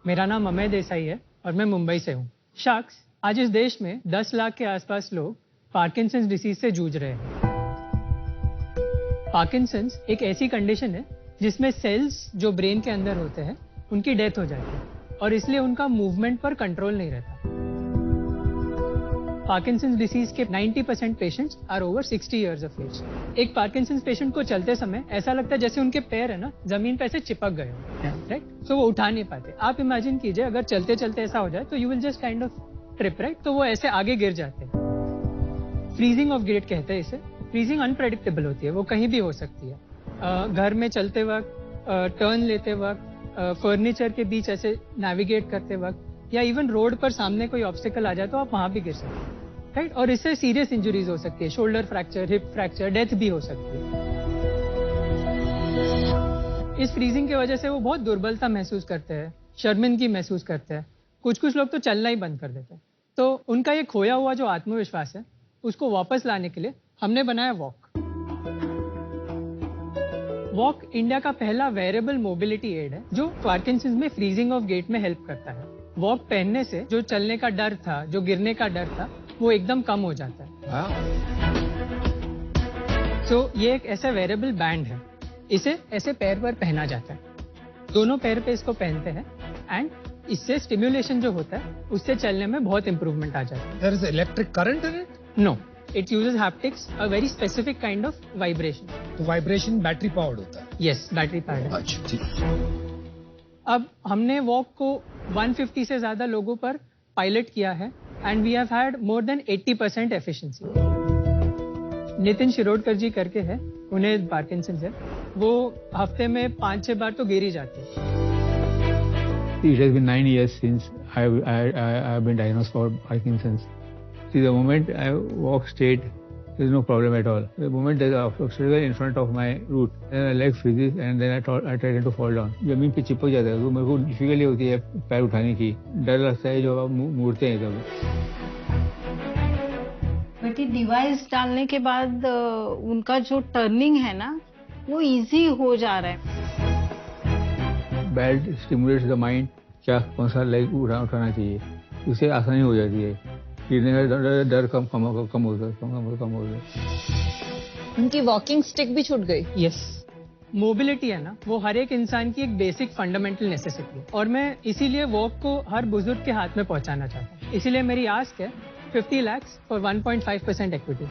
मेरा नाम अमय देसाई है और मैं मुंबई से हूँ। शख्स, आज इस देश में 10 लाख के आसपास लोग पार्किंसंस डिसीज से जूझ रहे हैं। पार्किंसंस एक ऐसी कंडीशन है जिसमें सेल्स जो ब्रेन के अंदर होते हैं उनकी डेथ हो जाती है और इसलिए उनका मूवमेंट पर कंट्रोल नहीं रहता। पार्किंसंस डिसीज के 90% patients are over 60 years of age. एक पार्किंसंस पेशेंट को चलते समय ऐसा लगता है जैसे उनके पैर है ना जमीन पे ऐसे चिपक गए हो, राइट? सो वो उठा नहीं पाते। आप इमेजिन कीजिए अगर चलते चलते ऐसा हो जाए तो you will just kind of trip, right? तो वो ऐसे आगे गिर जाते हैं। फ्रीजिंग ऑफ गेट कहते हैं इसे। फ्रीजिंग अनप्रेडिक्टेबल होती है, वो कहीं भी हो सकती है। घर में चलते वक्त, टर्न लेते वक्त, फर्नीचर के बीच ऐसे नेविगेट करते वक्त या इवन रोड पर सामने कोई ऑब्स्टिकल आ जाए तो आप वहां भी गिर सकते हैं, राइट? और इससे सीरियस इंजरीज हो सकती है, shoulder fracture, hip fracture, death भी हो सकती है। इस फ्रीजिंग की वजह से वो बहुत दुर्बलता महसूस करते हैं, शर्मिंदगी महसूस करते हैं। कुछ लोग तो चलना ही बंद कर देते हैं। तो उनका ये खोया हुआ जो आत्मविश्वास है उसको वापस लाने के लिए हमने बनाया वॉक। वॉक इंडिया का पहला वेयरेबल मोबिलिटी एड है जो पार्किंसंस में फ्रीजिंग ऑफ गेट में हेल्प करता है। वॉक पहनने से जो चलने का डर था, जो गिरने का डर था, वो एकदम कम हो जाता है। सो ये एक ऐसा वेयरेबल बैंड है, इसे ऐसे पैर पर पहना जाता है। दोनों पैर पे इसको पहनते हैं एंड इससे स्टिम्युलेशन जो होता है उससे चलने में बहुत इंप्रूवमेंट आ जाता है। There is electric current in it? No, it uses haptics, a very specific kind of vibration. तो वाइब्रेशन बैटरी पावर्ड होता है? Yes, battery powered. अच्छा, ठीक। अब हमने वॉक को 150 से ज्यादा लोगों पर पायलट किया है and we have had more than 80% efficiency. Nitin Shirodkar ji करके है, उन्हें पार्किंसंस है। वो हफ्ते में 5-6 बार तो गिर ही जाते हैं। It has been 9 years since I've been diagnosed for Parkinson's. See, the moment I walk straight, there is no problem at all. The moment there is an obstacle in front of my root, then my leg freezes and then I try to fall down. जमीन पे चिपक जाता है तो मेरे को difficulty होती है पैर उठाने की, डर लगता है जो आप मुड़ते हैं तब। बट ये डिवाइस डालने के बाद उनका जो टर्निंग है ना वो इजी हो जा रहा है। बेल्ट स्टिमुलेट्स द माइंड, क्या कौन सा लेग उठाना चाहिए, उससे आसानी हो जाती है। गिरने का डर कम होता है। उनकी वॉकिंग स्टिक भी छूट गई। यस, मोबिलिटी है ना, वो हर एक इंसान की एक बेसिक फंडामेंटल नेसेसिटी है और मैं इसीलिए वॉक को हर बुजुर्ग के हाथ में पहुंचाना चाहता हूँ। इसीलिए मेरी आस्क है 50 लाख फॉर 1.5% इक्विटी।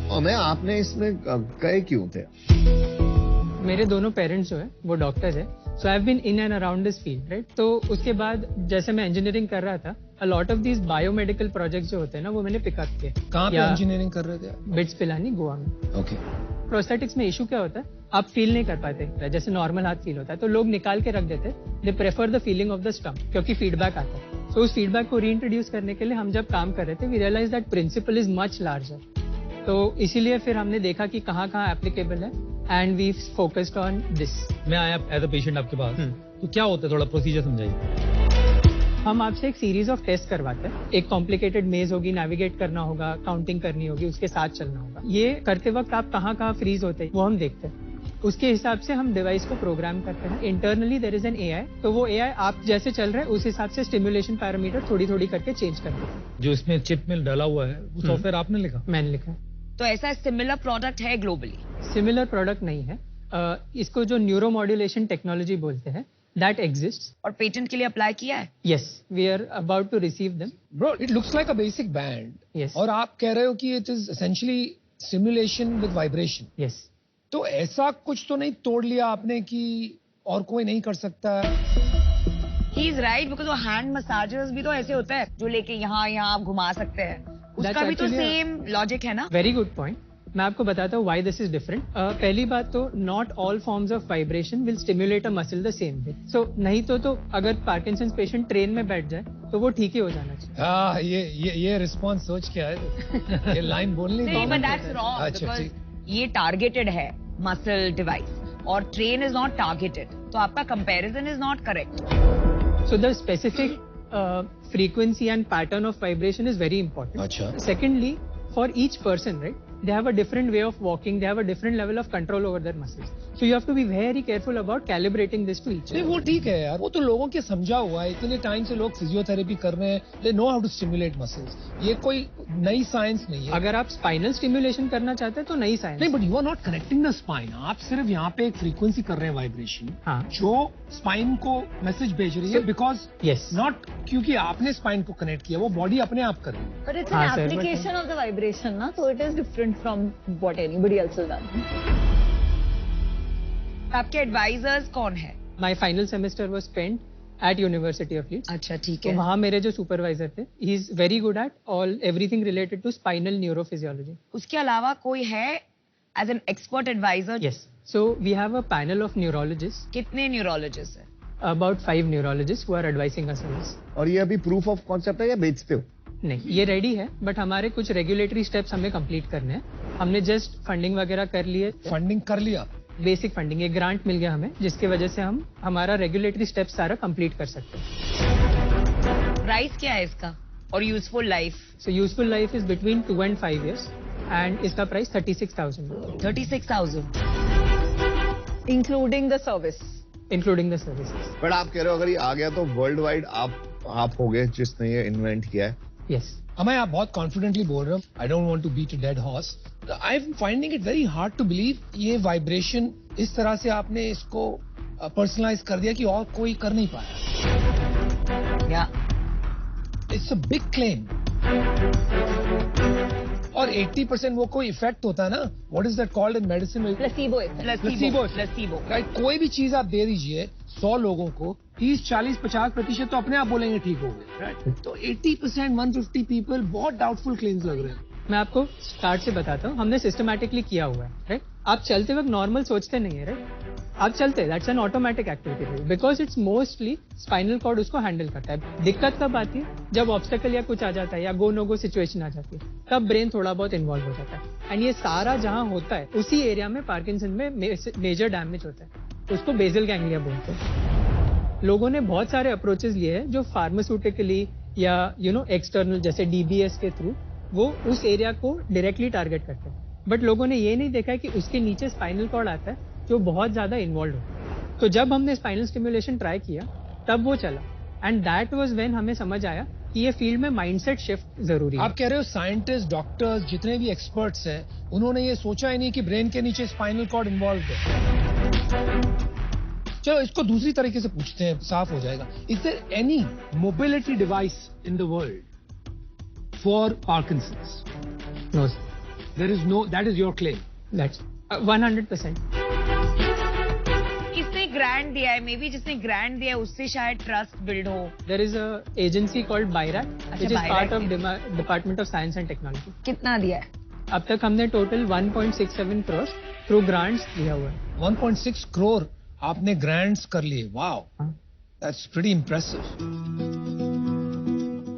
और मैं आपने इसमें गए क्यों थे? मेरे दोनों पेरेंट्स जो है वो डॉक्टर्स है, so I have been in and around this field, right? तो उसके बाद जैसे मैं इंजीनियरिंग कर रहा था, a lot of these biomedical projects जो होते हैं ना वो मैंने पिकअप किए। कहाँ पे इंजीनियरिंग कर रहे थे? बिट्स पिलानी, गोवा में। ओके। प्रोस्थेटिक्स में इशू क्या होता है, आप फील नहीं कर पाते जैसे नॉर्मल हाथ फील होता है, तो लोग निकाल के रख देते। They prefer the feeling of the stump क्योंकि फीडबैक आता है। सो उस फीडबैक को रीइंट्रोड्यूस करने के लिए हम जब काम कर रहे थे, we realise that principle is much larger. तो इसीलिए फिर हमने देखा कि कहाँ एप्लीकेबल है and we focused on this. मैं आया एज अ पेशेंट आपके पास, तो क्या होता है, थोड़ा प्रोसीजर समझाइए। हम आपसे एक सीरीज ऑफ टेस्ट करवाते हैं। एक कॉम्प्लिकेटेड मेज होगी, नेविगेट करना होगा, काउंटिंग करनी होगी, उसके साथ चलना होगा। ये करते वक्त आप कहाँ फ्रीज होते हैं वो हम देखते हैं। उसके हिसाब से हम डिवाइस को प्रोग्राम करते हैं। Internally there is an AI, तो वो एआई आप जैसे चल रहे हैं उस हिसाब से स्टिमुलेशन पैरामीटर थोड़ी करके चेंज कर देते हैं। जो इसमें चिप में डाला हुआ है वो सॉफ्टवेयर आपने लिखा? मैंने लिखा। तो ऐसा सिमिलर प्रोडक्ट है ग्लोबली? सिमिलर प्रोडक्ट नहीं है। इसको जो न्यूरो मॉड्यूलेशन टेक्नोलॉजी बोलते हैं, दैट एग्जिस्ट्स। और पेटेंट के लिए अप्लाई किया है? Yes, we are about to receive them. Bro, it looks like a basic band. Yes. और आप कह रहे हो कि it is essentially simulation with vibration. Yes. तो ऐसा कुछ तो नहीं तोड़ लिया आपने कि और कोई नहीं कर सकता? ही इज राइट, बिकॉज वो हैंड मसाजर्स भी तो ऐसे होता है जो लेके यहाँ आप घुमा सकते हैं, उसका भी तो सेम लॉजिक है ना? Very good point. मैं आपको बताता हूँ व्हाई दिस इज डिफरेंट। पहली बात तो not all forms of vibration will stimulate a muscle the same way. So नहीं तो अगर पार्किंसंस पेशेंट ट्रेन में बैठ जाए तो वो ठीक ही हो जाना चाहिए। ये रिस्पॉन्स सोच के आए। ये लाइन बोलनी नहीं, बट दैट्स रॉन्ग बिकॉज ये टारगेटेड है मसल डिवाइस और ट्रेन इज नॉट टारगेटेड, तो आपका comparison is not correct. So the specific frequency and pattern of vibration is very important. Achha. Secondly, for each person, right, they have a different way of walking, they have a different level of control over their muscles. So you have to be very careful about calibrating this to each नहीं other. वो ठीक है यार, वो तो लोगों के समझा हुआ है, इतने टाइम से लोग फिजियोथेरेपी कर रहे हैं, they know how to stimulate muscles. ये कोई नई साइंस नहीं है. अगर आप स्पाइनल स्टिमुलेशन करना चाहते हैं तो नई साइंस. नहीं, but you are not connecting the spine. आप सिर्फ यहाँ पे एक फ्रीक्वेंसी कर रहे हैं वाइब्रेशन, हाँ. जो स्पाइन को मैसेज भेज रही है, बिकॉज Yes. नॉट क्योंकि आपने स्पाइन को कनेक्ट किया, वो बॉडी अपने आप कर रही है. But it's हाँ, an sir, but- application of the vibration, na? So it is different from what anybody else has done. आपके एडवाइजर्स कौन है? My final semester was spent at University of Leeds. अच्छा ठीक तो है. वहाँ मेरे जो सुपरवाइजर थे, he is very good at everything related to spinal neurophysiology. उसके अलावा कोई है as an expert advisor? Yes. So we have a panel of neurologists, कितने न्यूरोलॉजिस्ट हैं? about 5 neurologists who are advising us on this. और ये अभी proof of concept है या बेचते हो? नहीं, ये रेडी है, बट हमारे कुछ रेगुलेटरी स्टेप्स हमें कंप्लीट करने हैं. हमने जस्ट फंडिंग वगैरह कर लिए, फंडिंग कर लिया. बेसिक फंडिंग, एक ग्रांट मिल गया हमें, जिसकी वजह से हम हमारा रेगुलेटरी स्टेप्स सारा कंप्लीट कर सकते हैं. प्राइस क्या है इसका और useful life? So useful life is between 2 and 5 years and इसका price 36,000 36,000 Including the service. Including the services. But आप कह रहे हो अगर ये आ गया तो वर्ल्ड वाइड आप हो गए जिसने ये इन्वेंट किया है. यस. अमय, आप बहुत कॉन्फिडेंटली बोल रहे हो. I don't want to beat a dead horse. I am finding it very hard to believe ये वाइब्रेशन इस तरह से आपने इसको पर्सनलाइज कर दिया कि और कोई कर नहीं पाया. या इट्स अ बिग क्लेम. और 80% वो कोई इफेक्ट होता है ना, what is that called in medicine? Placebo effect. Placebo. Right. कोई भी चीज आप दे दीजिए 100 लोगों को, 30, 40, 50% तो अपने आप बोलेंगे ठीक हो गए. राइट. तो 80%, 150 पीपल, बहुत डाउटफुल क्लेम्स लग रहे हैं. मैं आपको स्टार्ट से बताता हूँ. हमने सिस्टमैटिकली किया हुआ है, राइट. आप चलते वक्त नॉर्मल सोचते नहीं है, राइट. आप चलते, that's an automatic activity, because it's mostly spinal cord उसको हैंडल करता है. दिक्कत कब आती है? जब ऑब्स्टेकल या कुछ आ जाता है या गो नो गो सिचुएशन आ जाती है, तब ब्रेन थोड़ा बहुत इन्वॉल्व हो जाता है. एंड ये सारा जहां होता है उसी एरिया में पार्किंसन में मेजर डैमेज होता है. उसको बेसल गैंग्लिया बोलते हैं. लोगों ने बहुत सारे अप्रोचेस लिए हैं जो फार्मास्यूटिकली या एक्सटर्नल जैसे डीबीएस के थ्रू वो उस एरिया को डायरेक्टली टारगेट करते हैं. बट लोगों ने ये नहीं देखा है कि उसके नीचे स्पाइनल कॉर्ड आता है जो बहुत ज्यादा इन्वॉल्व होता है. तो जब हमने स्पाइनल स्टिमुलेशन ट्राई किया तब वो चला. एंड दैट वाज व्हेन हमें समझ आया कि ये फील्ड में माइंडसेट शिफ्ट जरूरी है. आप कह रहे हो साइंटिस्ट, डॉक्टर्स, जितने भी एक्सपर्ट्स हैं, उन्होंने ये सोचा ही नहीं कि ब्रेन के नीचे स्पाइनल कॉर्ड इन्वॉल्व है. चलो इसको दूसरी तरीके से पूछते हैं, साफ हो जाएगा. Is there any mobility device in the world for Parkinson's? No, there is no. That is your claim. That's 100%. किसने ग्रांट दिया है? मे बी जिसने ग्रांट दिया है उससे शायद ट्रस्ट बिल्ड हो. There is a agency called BIRAC, which is part of Department of Science and Technology. कितना दिया है? अब तक हमने टोटल 1.67 crores थ्रू ग्रांट्स दिया हुआ है. 1.6 करोड़ आपने ग्रांट्स कर लिए. वाओ, हाँ. That's pretty impressive.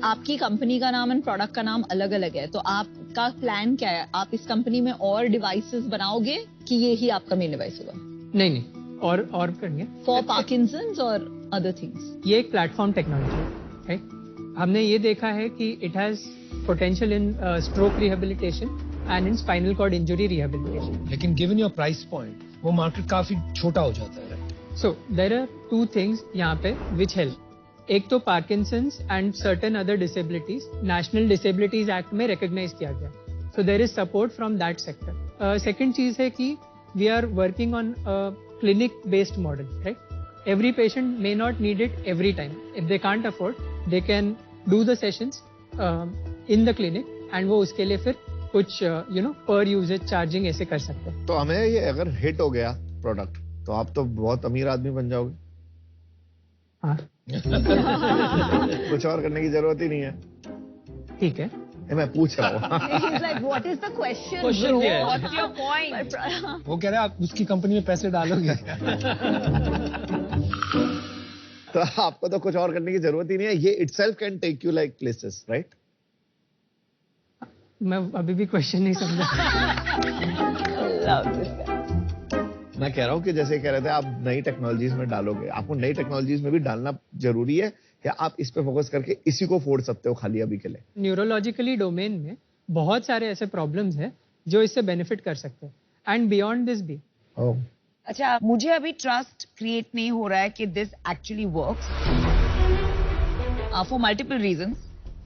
आपकी कंपनी का नाम एंड प्रोडक्ट का नाम अलग अलग है, तो आपका प्लान क्या है? आप इस कंपनी में और डिवाइसेस बनाओगे कि ये ही आपका मेन डिवाइस होगा? नहीं, और करेंगे. फॉर पार्किंसंस और अदर थिंग्स? ये एक प्लेटफॉर्म टेक्नोलॉजी है. हमने ये देखा है कि it has potential in stroke rehabilitation and in spinal cord injury rehabilitation. लेकिन गिवन योर प्राइस पॉइंट वो मार्केट काफी छोटा हो जाता है. सो देयर आर 2 थिंग्स यहाँ पे विच हेल्प. एक तो Parkinson's and certain other disabilities national disabilities act में रिकॉग्नाइज किया गया. So there is support from that sector. Second चीज है कि we are working on clinic based model, right? Every patient may not need it every time. If they can't afford, they can do the sessions in the clinic and वो उसके लिए फिर कुछ per usage charging ऐसे कर सकते हैं. तो हमें ये अगर हिट हो गया प्रोडक्ट तो आप तो बहुत अमीर आदमी बन जाओगे. हाँ. कुछ और करने की जरूरत ही नहीं है. ठीक है. मैं पूछ रहा हूँ. He's like, what is the question? Question क्या है? What's your point? वो कह रहे हैं आप उसकी कंपनी में पैसे डालोगे. तो आपको तो कुछ और करने की जरूरत ही नहीं है. ये itself can take you like places, right? मैं अभी भी क्वेश्चन नहीं समझा. मैं कह रहा हूँ कि जैसे कह रहे थे आप नई टेक्नोलॉजीज में डालोगे, आपको नई टेक्नोलॉजीज में भी डालना जरूरी है या आप इस पे फोकस करके इसी को फोड़ सकते हो खाली अभी के लिए? न्यूरोलॉजिकली डोमेन में बहुत सारे ऐसे प्रॉब्लम्स हैं जो इससे बेनिफिट कर सकते हैं एंड बियॉन्ड दिस भी. अच्छा, मुझे अभी ट्रस्ट क्रिएट नहीं हो रहा है कि this actually works for multiple reasons.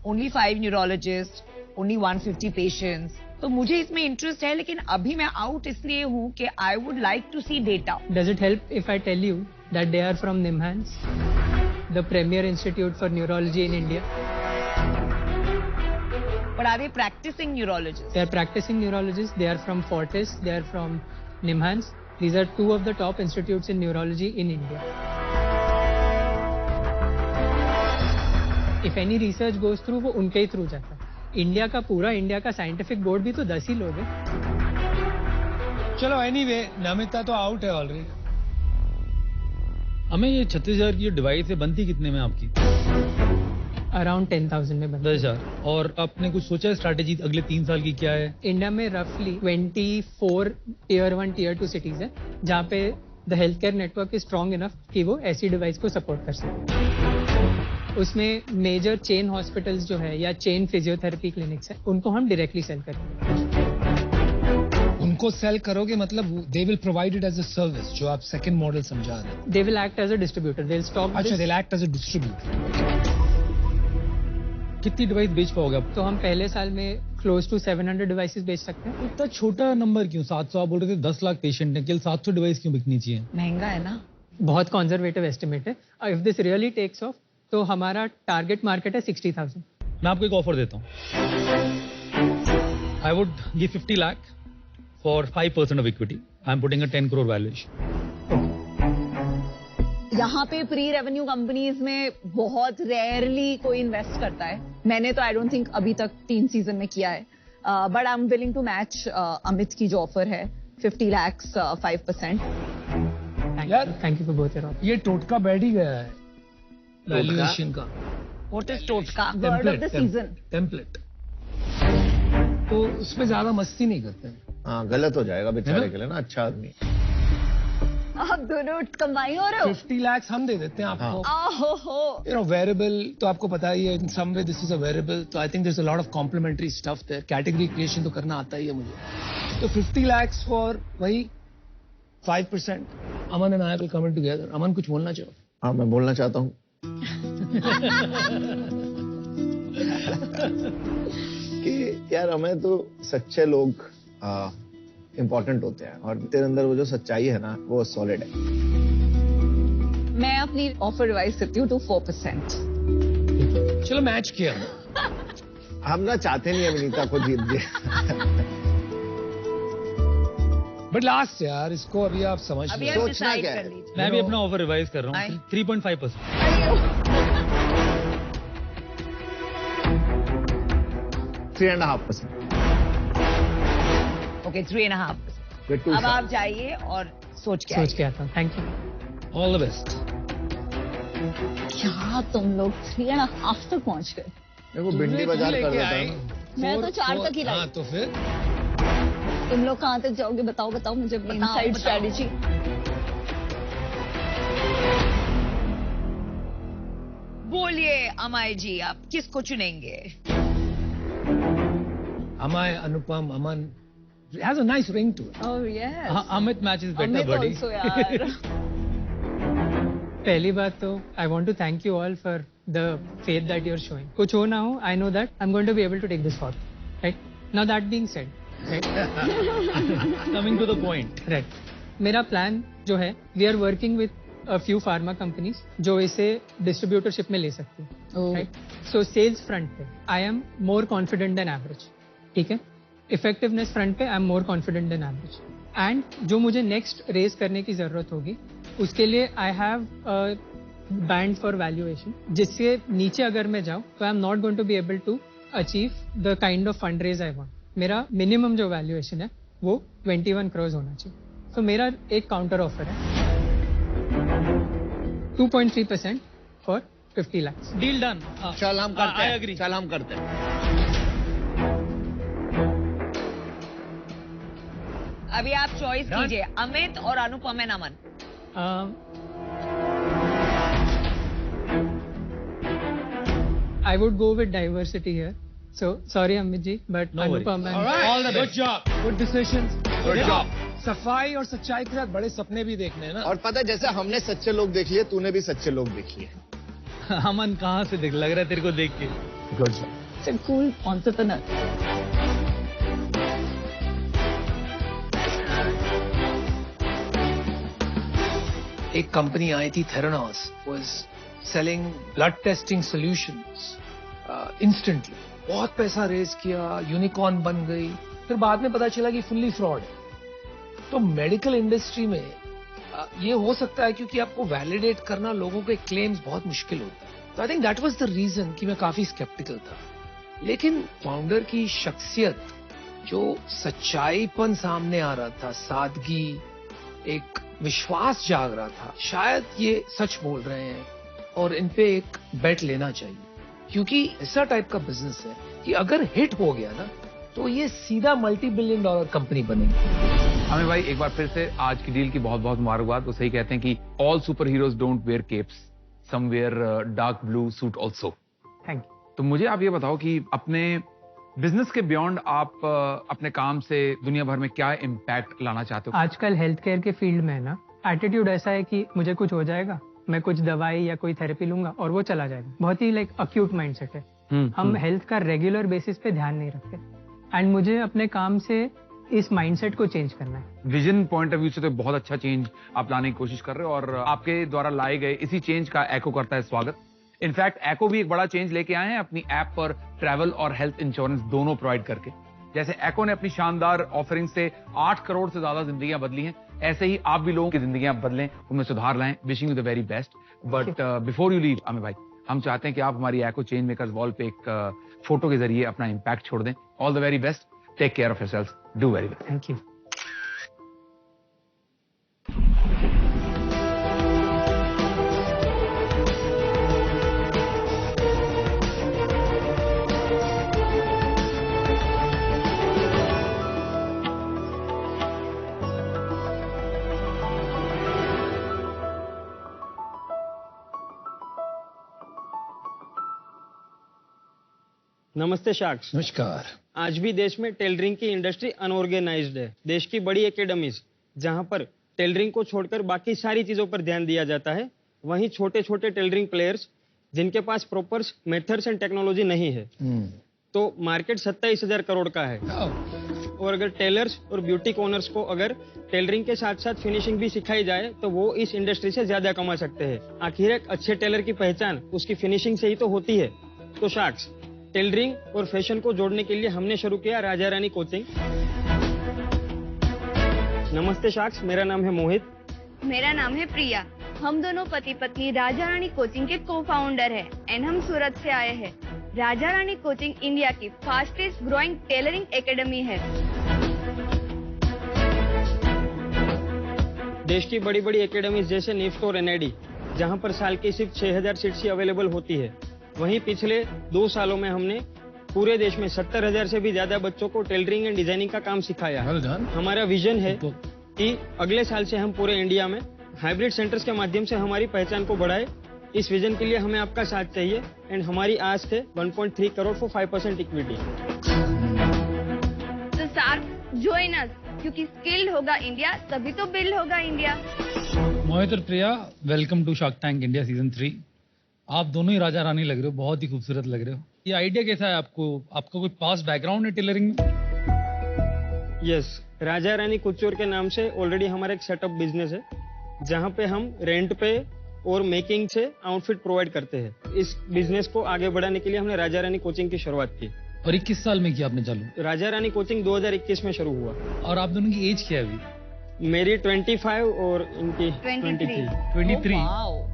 Only 5 neurologist, only 150 patients. तो मुझे इसमें इंटरेस्ट है, लेकिन अभी मैं आउट इसलिए हूँ कि I would like to see data. Does it help if I tell you that they are from NIMHANS, the premier institute for neurology in India? But are they practicing neurologists? They are practicing neurologists. They are from Fortis. They are from NIMHANS. These are two of the top institutes in neurology in India. If any research goes through, वो उनके ही through जाता है. India का scientific board भी तो 10 ही लोग हैं. चलो एनीवे, नमिता तो आउट है ऑलरेडी. हमें ये 36,000 की जो डिवाइस है बनती कितने में आपकी? अराउंड 10,000 में बनता है. 10,000. और आपने कुछ सोचा है स्ट्रैटेजी अगले 3 साल की क्या है? इंडिया में रफली 24 टियर 1 टियर 2 सिटीज है जहाँ पे the health care network is strong enough कि वो ऐसी डिवाइस को सपोर्ट कर सके. उसमें मेजर चेन हॉस्पिटल्स जो है या चेन फिजियोथेरेपी क्लिनिक्स है, उनको हम डायरेक्टली सेल करेंगे. उनको सेल करोगे मतलब they will provide it as a service, जो आप सेकंड मॉडल समझा रहे हैं. They will act as a distributor. They will stock. अच्छा, they will act as a distributor. कितनी डिवाइस बेच पाओगे आप? तो हम पहले साल में क्लोज टू 700 डिवाइसेस बेच सकते हैं. इतना छोटा नंबर क्यों? 700 आप बोल रहे थे 10 लाख पेशेंट है, केवल 700 डिवाइस क्यों बिकनी चाहिए? महंगा है ना. बहुत कंजर्वेटिव एस्टिमेट है. If this really takes off तो हमारा टारगेट मार्केट है 60,000. मैं आपको एक ऑफर देता हूँ. I would give 50 lakh for 5% of equity. I am putting a 10 crore valuation. यहाँ पे प्री रेवेन्यू कंपनीज में बहुत रेयरली कोई इन्वेस्ट करता है. मैंने तो आई डोंट थिंक अभी तक 3 सीजन में किया है. But I am willing to match Amit की जो ऑफर है 50 lakhs 5%. Thank you for both your offer. ये टोटका बैठ ही गया है वैल्यूएशन का. What is टोटका? Word of the season. Template. तो उसमें ज्यादा मस्ती नहीं करते हैं. हाँ, गलत हो जाएगा बेचारे के लिए ना. अच्छा आदमी. आप दोनों कमाई हो रहे हो. 50 lakhs हम दे देते हैं आपको. आहो. You know, wearable तो आपको पता ही है, in some way this is a wearable. तो I think there's a lot of complementary stuff there. Category creation तो करना आता ही है मुझे. तो 50 lakhs for वही 5%. अमन and I will come in together. अमन कुछ बोलना चाहो? हाँ, मैं बोलना चाहता हूँ कि यार हमें तो सच्चे लोग इम्पोर्टेंट होते हैं, और तेरे अंदर वो जो सच्चाई है ना, वो सॉलिड है. मैं अपनी ऑफर रिवाइज करती हूँ to 4%. चलो मैच किया. हम ना चाहते नहीं अभिनीता को जीत गए. बट लास्ट यार, इसको अभी आप समझ अभी लो. आप सोचना decide क्या कर है? लीजिए. मैं भी अपना ऑफर रिवाइज कर रहा हूँ. 3.5%. 3.5%. Okay, 3.5%. We're too अब sharp. आप जाइए और सोच के सोच के आता हूँ. Thank you. All the best. क्या तुम लोग 3.5 तक पहुंच गए? देखो भिंडी बाजार कर देता है. मैं तो 4 तक ही लाई. हाँ तो फिर तुम लोग कहाँ तक जाओगे? बताओ मुझे अपनी बताओ, इनसाइड बताओ. स्ट्रेटेजी. बोलिए अमाय जी, आप किसको चुनेंगे? Amay, Anupam, Aman. It has a nice ring to it. Oh yes. Amit match is better Amit buddy. also यार. पहली बात तो I want to thank you all for the faith that you are showing. कुछ हो ना हो, I know that I am going to be able to take this forward. Right now that being said, coming to the point. Right, मेरा plan जो है, we are working with a few pharma companies जो इसे distributorship में ले सकती है. Right, सो sales front पे I am more confident than average. ठीक है, इफेक्टिवनेस फ्रंट पे I am more confident than average. And जो मुझे नेक्स्ट रेज करने की जरूरत होगी, उसके लिए I have band for valuation, जिससे नीचे अगर मैं जाऊं तो I am not going to be able to achieve the kind of fund raise I want. मेरा मिनिमम जो वैल्यूएशन है वो 21 करोड़ होना चाहिए. तो मेरा एक काउंटर ऑफर है 2.3% फॉर 50 lakhs. Deal done. चल हम करते आई हैं. एग्री. चल हम करते हैं. अभी आप चॉइस कीजिए, अमित और Anupam and Aman. I would go with diversity here. So sorry Amit ji, but No worries. Anupam and All the best. Good job. Good decisions. Good job. सफाई और सच्चाई के साथ बड़े सपने भी देखने हैं ना। और पता है जैसे हमने सच्चे लोग देख लिए, तूने भी सच्चे लोग देख लिए। अमन कहाँ से देख लग रहा है तेरे को देख के? Good. It's a cool entrepreneur. एक कंपनी आई थी Theranos, was selling blood testing solutions instantly. बहुत पैसा रेज किया, यूनिकॉर्न बन गई, फिर बाद में पता चला कि फुल्ली फ्रॉड है। तो मेडिकल इंडस्ट्री में ये हो सकता है क्योंकि आपको वैलिडेट करना लोगों के क्लेम्स बहुत मुश्किल होता है। तो I think that was the reason कि मैं काफी स्केप्टिकल था। लेकिन फाउंडर की शख्सियत, जो सच्चाईपन सामने आ रहा था, सादगी, एक विश्वास जाग रहा था, शायद ये सच बोल रहे हैं और इन पे एक बेट लेना चाहिए, क्योंकि ऐसा टाइप का बिजनेस है कि अगर हिट हो गया ना तो ये सीधा $multi-billion कंपनी बनेगी। हमें भाई एक बार फिर से आज की डील की बहुत बहुत मुबारकबाद। वो सही कहते हैं कि all superheroes don't wear capes, some wear dark blue suit also. Thank you. तो मुझे आप ये बताओ कि अपने बिजनेस के बियॉन्ड आप अपने काम से दुनिया भर में क्या इम्पैक्ट लाना चाहते हो? आजकल हेल्थ केयर के फील्ड में ना एटीट्यूड ऐसा है कि मुझे कुछ हो जाएगा, मैं कुछ दवाई या कोई थेरेपी लूंगा और वो चला जाएगा। बहुत ही लाइक अक्यूट माइंडसेट है। हम हेल्थ का रेगुलर बेसिस पे ध्यान नहीं रखते एंड मुझे अपने काम से इस माइंडसेट को चेंज करना है। विजन पॉइंट ऑफ व्यू से तो बहुत अच्छा चेंज आप लाने की कोशिश कर रहे हो और आपके द्वारा लाए गए इसी चेंज का एको करता है स्वागत। इनफैक्ट एको भी एक बड़ा चेंज लेके आए हैं अपनी ऐप पर ट्रैवल और हेल्थ इंश्योरेंस दोनों प्रोवाइड करके। जैसे एको ने अपनी शानदार ऑफरिंग से 8 करोड़ से ज्यादा जिंदगियां बदली हैं, ऐसे ही आप भी लोगों की जिंदगियां बदलें, उनमें सुधार लाएं। Wishing you the very best. But before you leave Amit भाई, हम चाहते हैं कि आप हमारी एको चेंज मेकर्स वॉल पे एक फोटो के जरिए अपना इम्पैक्ट छोड़ दें। All the very best, take care of yourself, do very well. Thank you. नमस्ते शाक्स। नमस्कार। आज भी देश में टेलरिंग की इंडस्ट्री अनऑर्गेनाइज्ड है। देश की बड़ी एकेडमीज जहां पर टेलरिंग को छोड़कर बाकी सारी चीजों पर ध्यान दिया जाता है, वहीं छोटे छोटे टेलरिंग प्लेयर्स जिनके पास प्रॉपर मेथड्स एंड टेक्नोलॉजी नहीं है, तो मार्केट 27,000 करोड़ का है। और अगर टेलर्स और ब्यूटिक ओनर्स को अगर टेलरिंग के साथ साथ फिनिशिंग भी सिखाई जाए तो वो इस इंडस्ट्री से ज्यादा कमा सकते हैं। आखिर एक अच्छे टेलर की पहचान उसकी फिनिशिंग से ही तो होती है। तो शाक्स, टेलरिंग और फैशन को जोड़ने के लिए हमने शुरू किया राजा रानी कोचिंग। नमस्ते शाक्स, मेरा नाम है मोहित। मेरा नाम है प्रिया। हम दोनों पति पत्नी राजा रानी कोचिंग के को फाउंडर है एंड हम सूरत से आए हैं। राजा रानी कोचिंग इंडिया की फास्टेस्ट ग्रोइंग टेलरिंग एकेडमी है। देश की बड़ी बड़ी एकेडमी जैसे निफ्ट और एनआईडी, जहां पर साल की सिर्फ 6,000 सीट्स ही अवेलेबल होती है, वहीं पिछले 2 सालों में हमने पूरे देश में 70,000 से भी ज्यादा बच्चों को टेलरिंग एंड डिजाइनिंग का काम सिखाया। हमारा विजन है कि अगले साल से हम पूरे इंडिया में हाइब्रिड सेंटर्स के माध्यम से हमारी पहचान को बढ़ाए। इस विजन के लिए हमें आपका साथ चाहिए एंड हमारी आज से 1.3 करोड़ फॉर 5% इक्विटी। तो सार जॉइन अस, क्योंकि स्किल्ड होगा इंडिया तभी तो बिल्ड होगा इंडिया। मोहित और Priya, welcome to shark Tank India season 3। आप दोनों ही राजा रानी लग रहे हो, बहुत ही खूबसूरत लग रहे हो। ये आइडिया कैसा है आपको? आपका कोई पास बैकग्राउंड है टेलरिंग में? यस, राजा रानी कुचोर के नाम से ऑलरेडी हमारा एक सेटअप बिजनेस है, जहां पे हम रेंट पे और मेकिंग से आउटफिट प्रोवाइड करते हैं। इस बिजनेस को आगे बढ़ाने के लिए हमने राजा रानी कोचिंग की शुरुआत की। और 21 साल में किया आपने चालू? राजा रानी कोचिंग 2021 में शुरू हुआ। और आप दोनों की एज क्या है अभी? मेरी 25 और इनकी 23।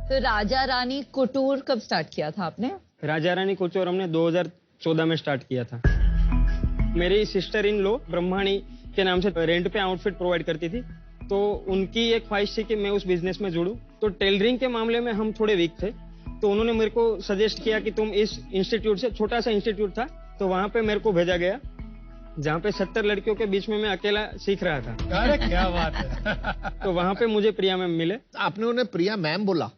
तो राजा रानी कुटूर कब स्टार्ट किया था आपने? राजा रानी कुचोर हमने 2014 में स्टार्ट किया था। मेरी सिस्टर इन लो ब्रह्माणी के नाम से रेंट पे आउटफिट प्रोवाइड करती थी, तो उनकी एक ख्वाहिश थी कि मैं उस बिजनेस में जुड़ूं। तो टेलरिंग के मामले में हम थोड़े वीक थे, तो उन्होंने मेरे को सजेस्ट किया कि तुम इस इंस्टीट्यूट से, छोटा सा इंस्टीट्यूट था, तो वहां पे मेरे को भेजा गया, जहाँ पे 70 लड़कियों के बीच में मैं अकेला सीख रहा था। अरे क्या बात है। तो वहां पे मुझे प्रिया मैम मिले। आपने उन्हें प्रिया मैम बोला?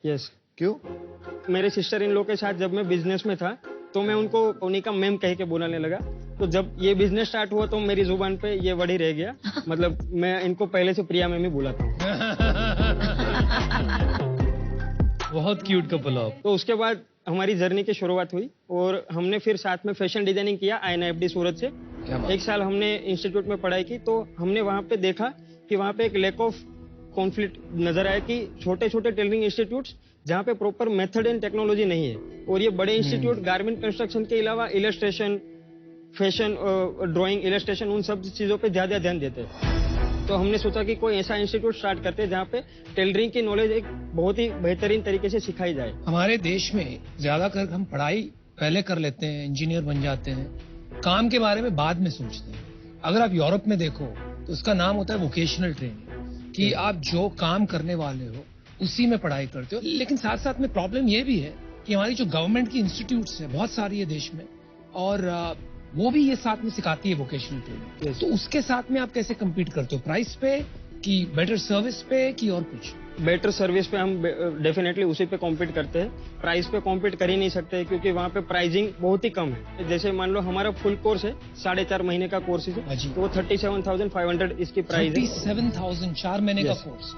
यस। क्यों? मेरे सिस्टर इन लोग के साथ जब मैं बिजनेस में था तो मैं उनको उन्हीं का मैम कह के बुलाने लगा। तो जब ये बिजनेस स्टार्ट हुआ तो मेरी जुबान पे ये वर्ड ही रह गया। मतलब मैं इनको पहले से प्रिया मैम ही बुलाता हूँ। बहुत क्यूट कपल हो आप। तो उसके बाद हमारी जर्नी की शुरुआत हुई और हमने फिर साथ में फैशन डिजाइनिंग किया INFD सूरत से। 1 साल हमने इंस्टीट्यूट में पढ़ाई की, तो हमने वहाँ पे देखा कि वहाँ पे एक लैक ऑफ कॉन्फ्लिक्ट नजर आया कि छोटे छोटे टेलरिंग इंस्टीट्यूट्स जहाँ पे प्रॉपर मेथड एंड टेक्नोलॉजी नहीं है, और ये बड़े इंस्टीट्यूट गारमेंट कंस्ट्रक्शन के अलावा इलस्ट्रेशन, फैशन, ड्राइंग, इलस्ट्रेशन, उन सब चीजों पे ज्यादा ध्यान देते हैं। तो हमने सोचा कि कोई ऐसा इंस्टीट्यूट स्टार्ट करते हैं जहाँ पे टेलरिंग की नॉलेज एक बहुत ही बेहतरीन तरीके से सिखाई जाए। हमारे देश में ज्यादातर हम पढ़ाई पहले कर लेते हैं, इंजीनियर बन जाते हैं, काम के बारे में बाद में सोचते हैं। अगर आप यूरोप में देखो तो उसका नाम होता है वोकेशनल ट्रेनिंग, कि आप जो काम करने वाले हो उसी में पढ़ाई करते हो। लेकिन साथ साथ में प्रॉब्लम ये भी है कि हमारी जो गवर्नमेंट की इंस्टीट्यूट्स है बहुत सारी है देश में, और वो भी ये साथ में सिखाती है वोकेशनल ट्रेनिंग। तो उसके साथ में आप कैसे कम्पीट करते हो, प्राइस पे कि बेटर सर्विस पे कि और कुछ? बेटर सर्विस पे हम डेफिनेटली उसी पे कॉम्पीट करते हैं। प्राइस पे कॉम्पीट कर ही नहीं सकते क्योंकि वहाँ पे प्राइसिंग बहुत ही कम है। जैसे मान लो हमारा फुल कोर्स है, 4.5 महीने का कोर्स है, तो वो 37,500 इसकी प्राइस है। 37,000 4 महीने का कोर्स।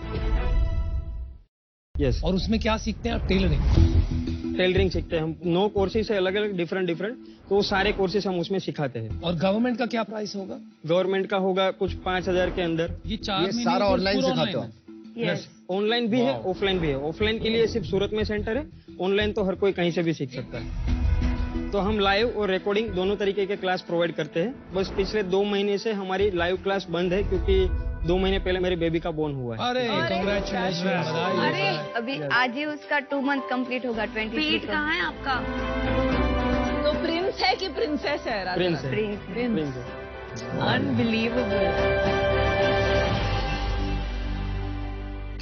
यस। और उसमें क्या सीखते हैं आप? टेलरिंग। टेलरिंग सीखते हैं हम। 9 कोर्सेज है अलग अलग, डिफरेंट, तो सारे कोर्सेज हम उसमें सिखाते हैं। और गवर्नमेंट का क्या प्राइस होगा? गवर्नमेंट का होगा कुछ 5,000 के अंदर। ये 4 महीने सारा ऑनलाइन सिखाते हो? यस, ऑनलाइन भी है, ऑफलाइन भी है। ऑफलाइन के लिए सिर्फ सूरत में सेंटर है, ऑनलाइन तो हर कोई कहीं से भी सीख सकता है। तो हम लाइव और रिकॉर्डिंग दोनों तरीके के क्लास प्रोवाइड करते हैं। बस पिछले 2 महीने से हमारी लाइव क्लास बंद है क्योंकि 2 महीने पहले मेरे बेबी का बोर्न हुआ है। अरे कांग्रेचुलेशन, बधाई। अरे अभी आज ही उसका 2 मंथ कंप्लीट होगा। 23 पेट कहाँ है आपका? तो प्रिंस है कि प्रिंसेस है? प्रिंस है। Prince unbelievable.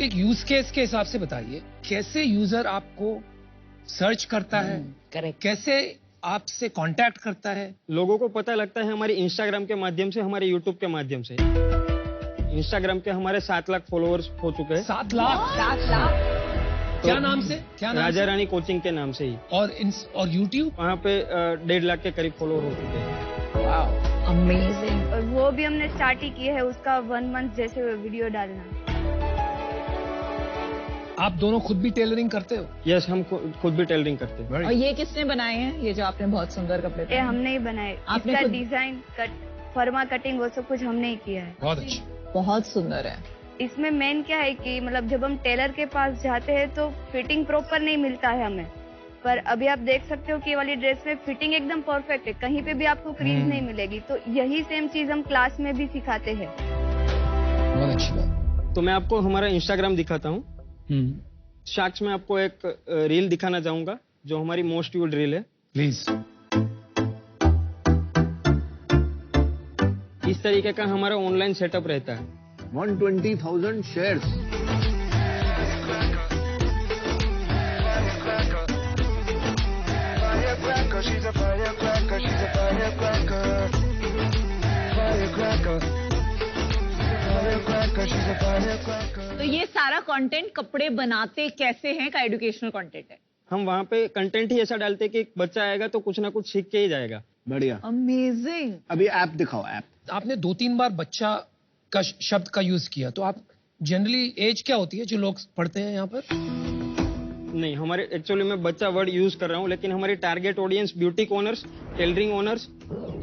एक यूज केस के हिसाब से बताइए, कैसे यूजर आपको सर्च करता है, कैसे आपसे कांटेक्ट करता है? लोगों को पता लगता है हमारी इंस्टाग्राम के माध्यम से, हमारे यूट्यूब के माध्यम से। इंस्टाग्राम के हमारे 7 लाख फॉलोअर्स हो चुके हैं। 7 लाख? 7 लाख? क्या नाम से? क्या नाम? राजा रानी कोचिंग के नाम से ही। और यूट्यूब? वहाँ पे 1.5 लाख के करीब फॉलोअर हो चुके हैं। अमेजिंग। और वो भी हमने स्टार्ट ही किया है उसका 1 मंथ जैसे वीडियो डालना। आप दोनों खुद भी टेलरिंग करते हो? यस, हम खुद भी टेलरिंग करते हैं। और ये किसने बनाए हैं, ये जो आपने बहुत सुंदर कपड़े ये हमने ही बनाए। आपने इसका खुद? डिजाइन, कट, फर्मा कटिंग, वो सब कुछ हमने ही किया है। बहुत अच्छा, बहुत सुंदर है। इसमें मेन क्या है कि मतलब जब हम टेलर के पास जाते हैं तो फिटिंग प्रॉपर नहीं मिलता है हमें, पर अभी आप देख सकते हो कि ये वाली ड्रेस में फिटिंग एकदम परफेक्ट है, कहीं पे भी आपको क्रीज नहीं मिलेगी। तो यही सेम चीज हम क्लास में भी सिखाते हैं। बहुत अच्छी बात। तो मैं आपको हमारा इंस्टाग्राम दिखाता हूँ। शार्क्स में आपको एक रील दिखाना चाहूंगा जो हमारी मोस्ट व्यूड रील है। प्लीज। इस तरीके का हमारा ऑनलाइन सेटअप रहता है। 120,000 शेयर्स। तो ये सारा कंटेंट कपड़े बनाते कैसे हैं का एजुकेशनल कंटेंट है? हम वहाँ पे कंटेंट ही ऐसा डालते हैं कि बच्चा आएगा तो कुछ ना कुछ सीख के ही जाएगा। बढ़िया। अमेजिंग। अभी ऐप दिखाओ, ऐप। आपने 2-3 बार बच्चा का शब्द का यूज किया, तो आप जनरली एज क्या होती है जो लोग पढ़ते हैं यहाँ पर? नहीं, हमारे एक्चुअली मैं बच्चा वर्ड यूज कर रहा हूँ, लेकिन हमारी target audience boutique owners, tailoring owners,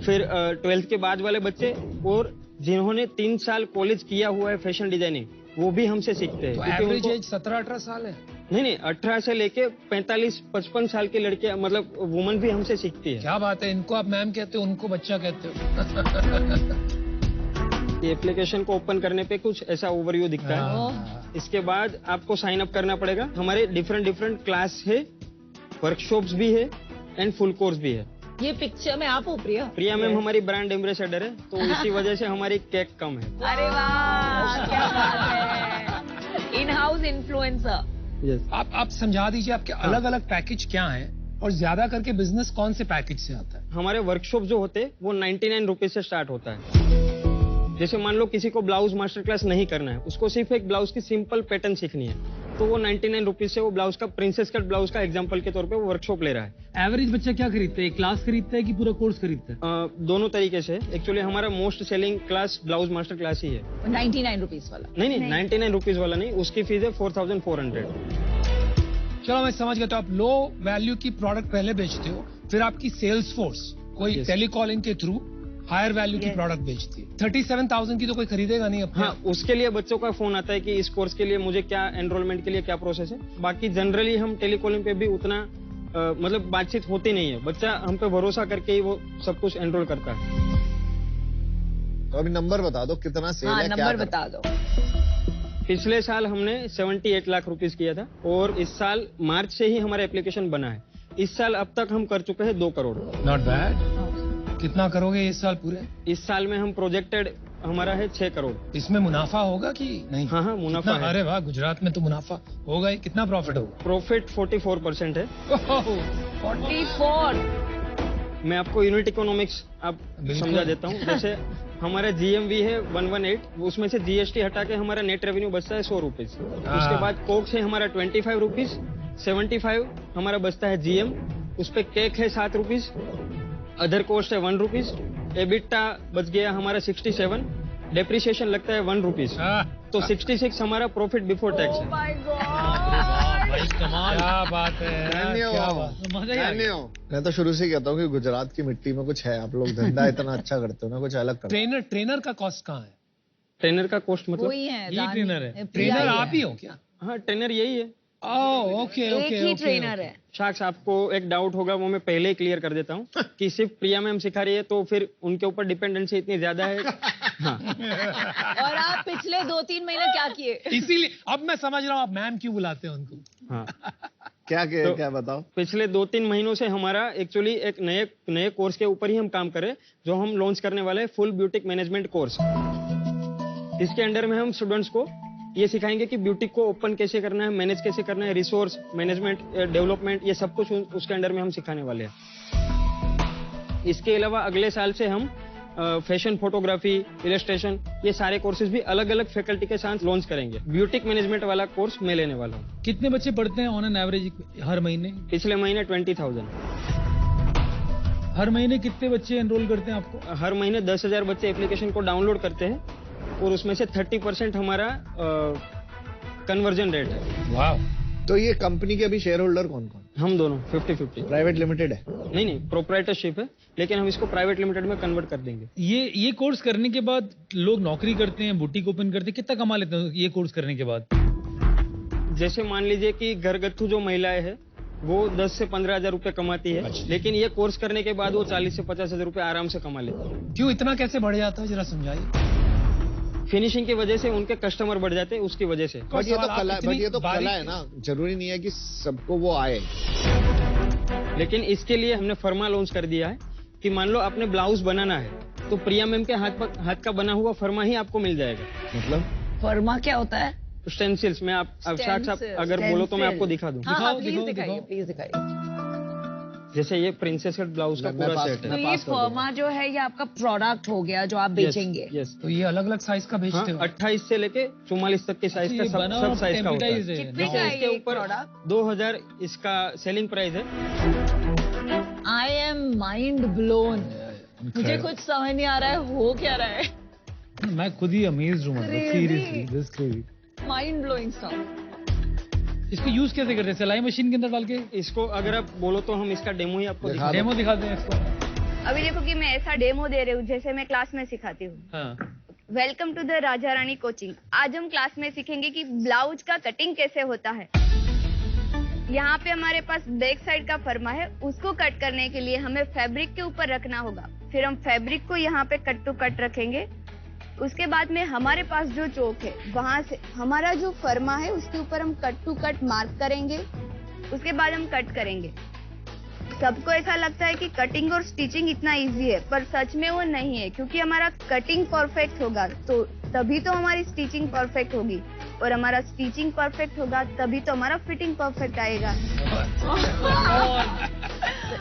फिर 12th के बाद वाले बच्चे, और जिन्होंने 3 साल कॉलेज किया हुआ है फैशन डिजाइनिंग, वो भी हमसे सीखते हैं। तो एवरेज एज 17-18 साल है? नहीं, 18 से लेके 45-55 साल की लड़कियां, मतलब वुमन भी हमसे सीखती है। क्या बात है, इनको आप मैम कहते हो, उनको बच्चा कहते हो। ये एप्लीकेशन को ओपन करने पे कुछ ऐसा ओवरव्यू दिखता है। इसके बाद आपको साइन अप करना पड़ेगा। हमारे डिफरेंट क्लास है, वर्कशॉप्स भी है एंड फुल कोर्स भी है। ये पिक्चर में आप हो प्रिया? प्रिया मैम हमारी ब्रांड एम्बेसडर है, तो इसी वजह से हमारी केक कम है। अरे वाह, क्या बात है। In house influencer. आप समझा दीजिए आपके अलग अलग पैकेज क्या हैं, और ज्यादा करके बिजनेस कौन से पैकेज से आता है? हमारे वर्कशॉप जो होते हैं वो 99 रुपीज से स्टार्ट होता है। जैसे मान लो किसी को ब्लाउज मास्टर क्लास नहीं करना है, उसको सिर्फ एक ब्लाउज की सिंपल पैटर्न सीखनी है, तो वो 99 रुपीज से वो ब्लाउज का प्रिंसेस कट ब्लाउज का एग्जांपल के तौर पे वो वर्कशॉप ले रहा है। एवरेज बच्चा क्या खरीदता है? क्लास खरीदता है कि पूरा कोर्स खरीदता है? दोनों तरीके से। एक्चुअली हमारा most selling class blouse master class ही है। 99 रुपीज वाला? नहीं 99 रुपीज वाला नहीं, उसकी फीस है 4400। चलो मैं समझ गया। तो आप लो वैल्यू की प्रोडक्ट पहले बेचते हो, फिर आपकी सेल्स फोर्स कोई टेलीकॉलिंग के थ्रू हायर वैल्यू की प्रोडक्ट बेचती है। 37,000 की तो कोई खरीदेगा नहीं अपने। हाँ, उसके लिए बच्चों का फोन आता है कि इस कोर्स के लिए मुझे क्या एनरोलमेंट के लिए क्या प्रोसेस है। बाकी जनरली हम टेलीकॉलिंग पे भी उतना मतलब बातचीत होती नहीं है। बच्चा हम पे भरोसा करके ही वो सब कुछ एनरोल करता है। तो अभी नंबर बता दो कितना सेल हाँ, है, नंबर बता दो। पिछले साल हमने 78 लाख रुपीस किया था और इस साल मार्च से ही हमारा एप्लीकेशन बना है। इस साल अब तक हम कर चुके हैं 2 करोड़। Not bad. कितना करोगे इस साल पूरे? इस साल में हम प्रोजेक्टेड हमारा है 6 करोड़। इसमें मुनाफा होगा कि नहीं? हाँ, मुनाफा है। अरे वाह, गुजरात में तो मुनाफा होगा ही। कितना प्रॉफिट होगा? प्रॉफिट 44% है। 44। मैं आपको यूनिट इकोनॉमिक्स आप समझा देता हूँ। जैसे हमारा जीएमवी है 118, उसमें से जीएसटी हटा के हमारा नेट रेवेन्यू बचता है 100 रुपीज। उसके बाद कोक है हमारा 25 रुपीज, 75 हमारा बचता है जीएम, उस पे केक है 7 रुपीज, अदर कॉस्ट है 1 रुपीज, एबिटा बच गया हमारा 67, डेप्रिसिएशन लगता है 1 रुपीज। तो 66 हमारा प्रॉफिट बिफोर टैक्स है। क्या बात है, क्या बात। मजा ही आ गया। मैं तो शुरू से ही कहता हूँ कि गुजरात की मिट्टी में कुछ है। आप लोग धंधा इतना अच्छा करते हो ना, कुछ अलग करते हो। ट्रेनर का कॉस्ट कहाँ है? ट्रेनर का कॉस्ट मतलब वही है, ये ट्रेनर है। ट्रेनर आप ही हो क्या? हाँ, ट्रेनर यही है। ओके। एक ही ट्रेनर है। साक्ष, आपको एक डाउट होगा, वो मैं पहले ही क्लियर कर देता हूँ कि सिर्फ प्रिया मैम सिखा रही है तो फिर उनके ऊपर डिपेंडेंसी इतनी ज्यादा है। हाँ। और आप पिछले 2-3 महीने क्या किए? इसीलिए अब मैं समझ रहा हूँ आप मैम क्यों बुलाते हैं उनको। हाँ, क्या बताओ? पिछले 2-3 महीनों से हमारा एक्चुअली एक नए कोर्स के ऊपर ही हम काम करें, जो हम लॉन्च करने वाले हैं, फुल ब्यूटिक मैनेजमेंट कोर्स। इसके अंडर में हम स्टूडेंट्स को ये सिखाएंगे कि ब्यूटिक को ओपन कैसे करना है, मैनेज कैसे करना है, रिसोर्स मैनेजमेंट, डेवलपमेंट, ये सब कुछ उसके अंडर में हम सिखाने वाले हैं। इसके अलावा अगले साल से हम फैशन फोटोग्राफी, इलस्ट्रेशन, ये सारे कोर्सेज भी अलग अलग फैकल्टी के साथ लॉन्च करेंगे। ब्यूटिक मैनेजमेंट वाला कोर्स मैं लेने वाला हूँ। कितने बच्चे पढ़ते हैं ऑन एन एवरेज हर महीने? पिछले महीने 20,000। हर महीने कितने बच्चे एनरोल करते हैं आपको? हर महीने 10,000 बच्चे एप्लीकेशन को डाउनलोड करते हैं और उसमें से 30% हमारा कन्वर्जन रेट है। वाह। तो ये कंपनी के अभी शेयर होल्डर कौन कौन? हम दोनों 50-50। प्राइवेट लिमिटेड है? नहीं, प्रोप्राइटरशिप है, लेकिन हम इसको प्राइवेट लिमिटेड में कन्वर्ट कर देंगे। ये कोर्स करने के बाद लोग नौकरी करते हैं, बुटीक ओपन करते हैं, कितना कमा लेते हैं ये कोर्स करने के बाद? जैसे मान लीजिए कि घरगथ्थू जो महिलाएं हैं वो 10 से 15,000 रुपए कमाती है। लेकिन ये कोर्स करने के बाद वो 40 से 50,000 रुपए आराम से कमा लेती है। क्यों इतना कैसे बढ़ जाता है, जरा समझाइए। फिनिशिंग की वजह से उनके कस्टमर बढ़ जाते हैं, उसकी वजह से। बट ये तो कला है ना, जरूरी नहीं है कि सबको वो आए। लेकिन इसके लिए हमने फर्मा लॉन्च कर दिया है कि मान लो आपने ब्लाउज बनाना है तो प्रिया मैम के हाथ का बना हुआ फर्मा ही आपको मिल जाएगा। मतलब फर्मा क्या होता है? स्टेंसिल्स में आप अगर बोलो तो मैं आपको दिखा दूं। प्लीज दिखाइए। जैसे ये प्रिंसेस कट ब्लाउज का पूरा सेट है। तो ये फर्मा जो है ये आपका प्रोडक्ट हो गया जो आप बेचेंगे? यस। तो ये अलग अलग साइज का बेचते हो? 28 से लेके 44 तक के साइज का सब साइज का होता है। कितने का है इसके ऊपर 2,000 इसका सेलिंग प्राइस है। I am mind blown. मुझे कुछ समझ नहीं आ रहा है हो क्या रहा है। मैं खुद ही अमेज्ड हूँ, seriously this crazy, mind blowing stuff. इसको यूज कैसे करते हैं? सिलाई मशीन के अंदर डाल के? इसको अगर आप बोलो तो हम इसका डेमो ही आपको डेमो दिखाते हैं इसको। अभी देखो कि मैं ऐसा डेमो दे रही हूँ जैसे मैं क्लास में सिखाती हूँ। Welcome to the Raja Rani coaching. आज हम क्लास में सीखेंगे कि ब्लाउज का कटिंग कैसे होता है। यहाँ पे हमारे पास बैक साइड का फर्मा है, उसको कट करने के लिए हमें फैब्रिक के ऊपर रखना होगा। फिर हम फैब्रिक को यहाँ पे कट टू कट रखेंगे। उसके बाद में हमारे पास जो चौक है वहां से हमारा जो फर्मा है उसके ऊपर हम कट टू कट मार्क करेंगे। उसके बाद हम कट करेंगे। सबको ऐसा लगता है कि कटिंग और स्टिचिंग इतना इजी है, पर सच में वो नहीं है, क्योंकि हमारा कटिंग परफेक्ट होगा तो तभी तो हमारी स्टिचिंग परफेक्ट होगी, और हमारा स्टिचिंग परफेक्ट होगा तभी तो हमारा फिटिंग परफेक्ट आएगा।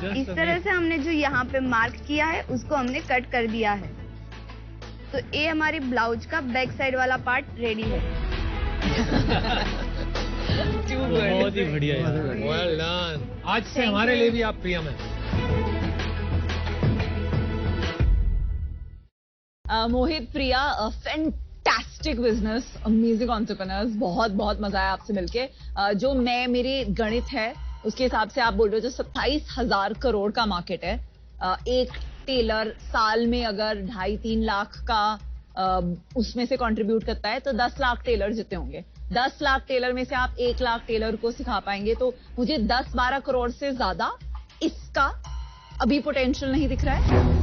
तो इस तरह से हमने जो यहाँ पे मार्क किया है उसको हमने कट कर दिया है। तो ये हमारी ब्लाउज का बैक साइड वाला पार्ट रेडी है। बहुत ही बढ़िया यार। Well done. आज से हमारे लिए भी आप प्रियम हैं। मोहित, प्रिया, फैंटास्टिक बिजनेस, अमेजिंग एंटरप्रेन्योर्स, बहुत बहुत मजा आया आपसे मिलके। जो मेरे गणित है उसके हिसाब से आप बोल रहे हो जो 27,000 करोड़ का मार्केट है, एक टेलर साल में अगर 2.5-3 लाख का उसमें से कंट्रीब्यूट करता है तो 10 लाख टेलर जितने होंगे। 10 लाख टेलर में से आप 1 लाख टेलर को सिखा पाएंगे, तो मुझे 10-12 करोड़ से ज्यादा इसका अभी पोटेंशियल नहीं दिख रहा है।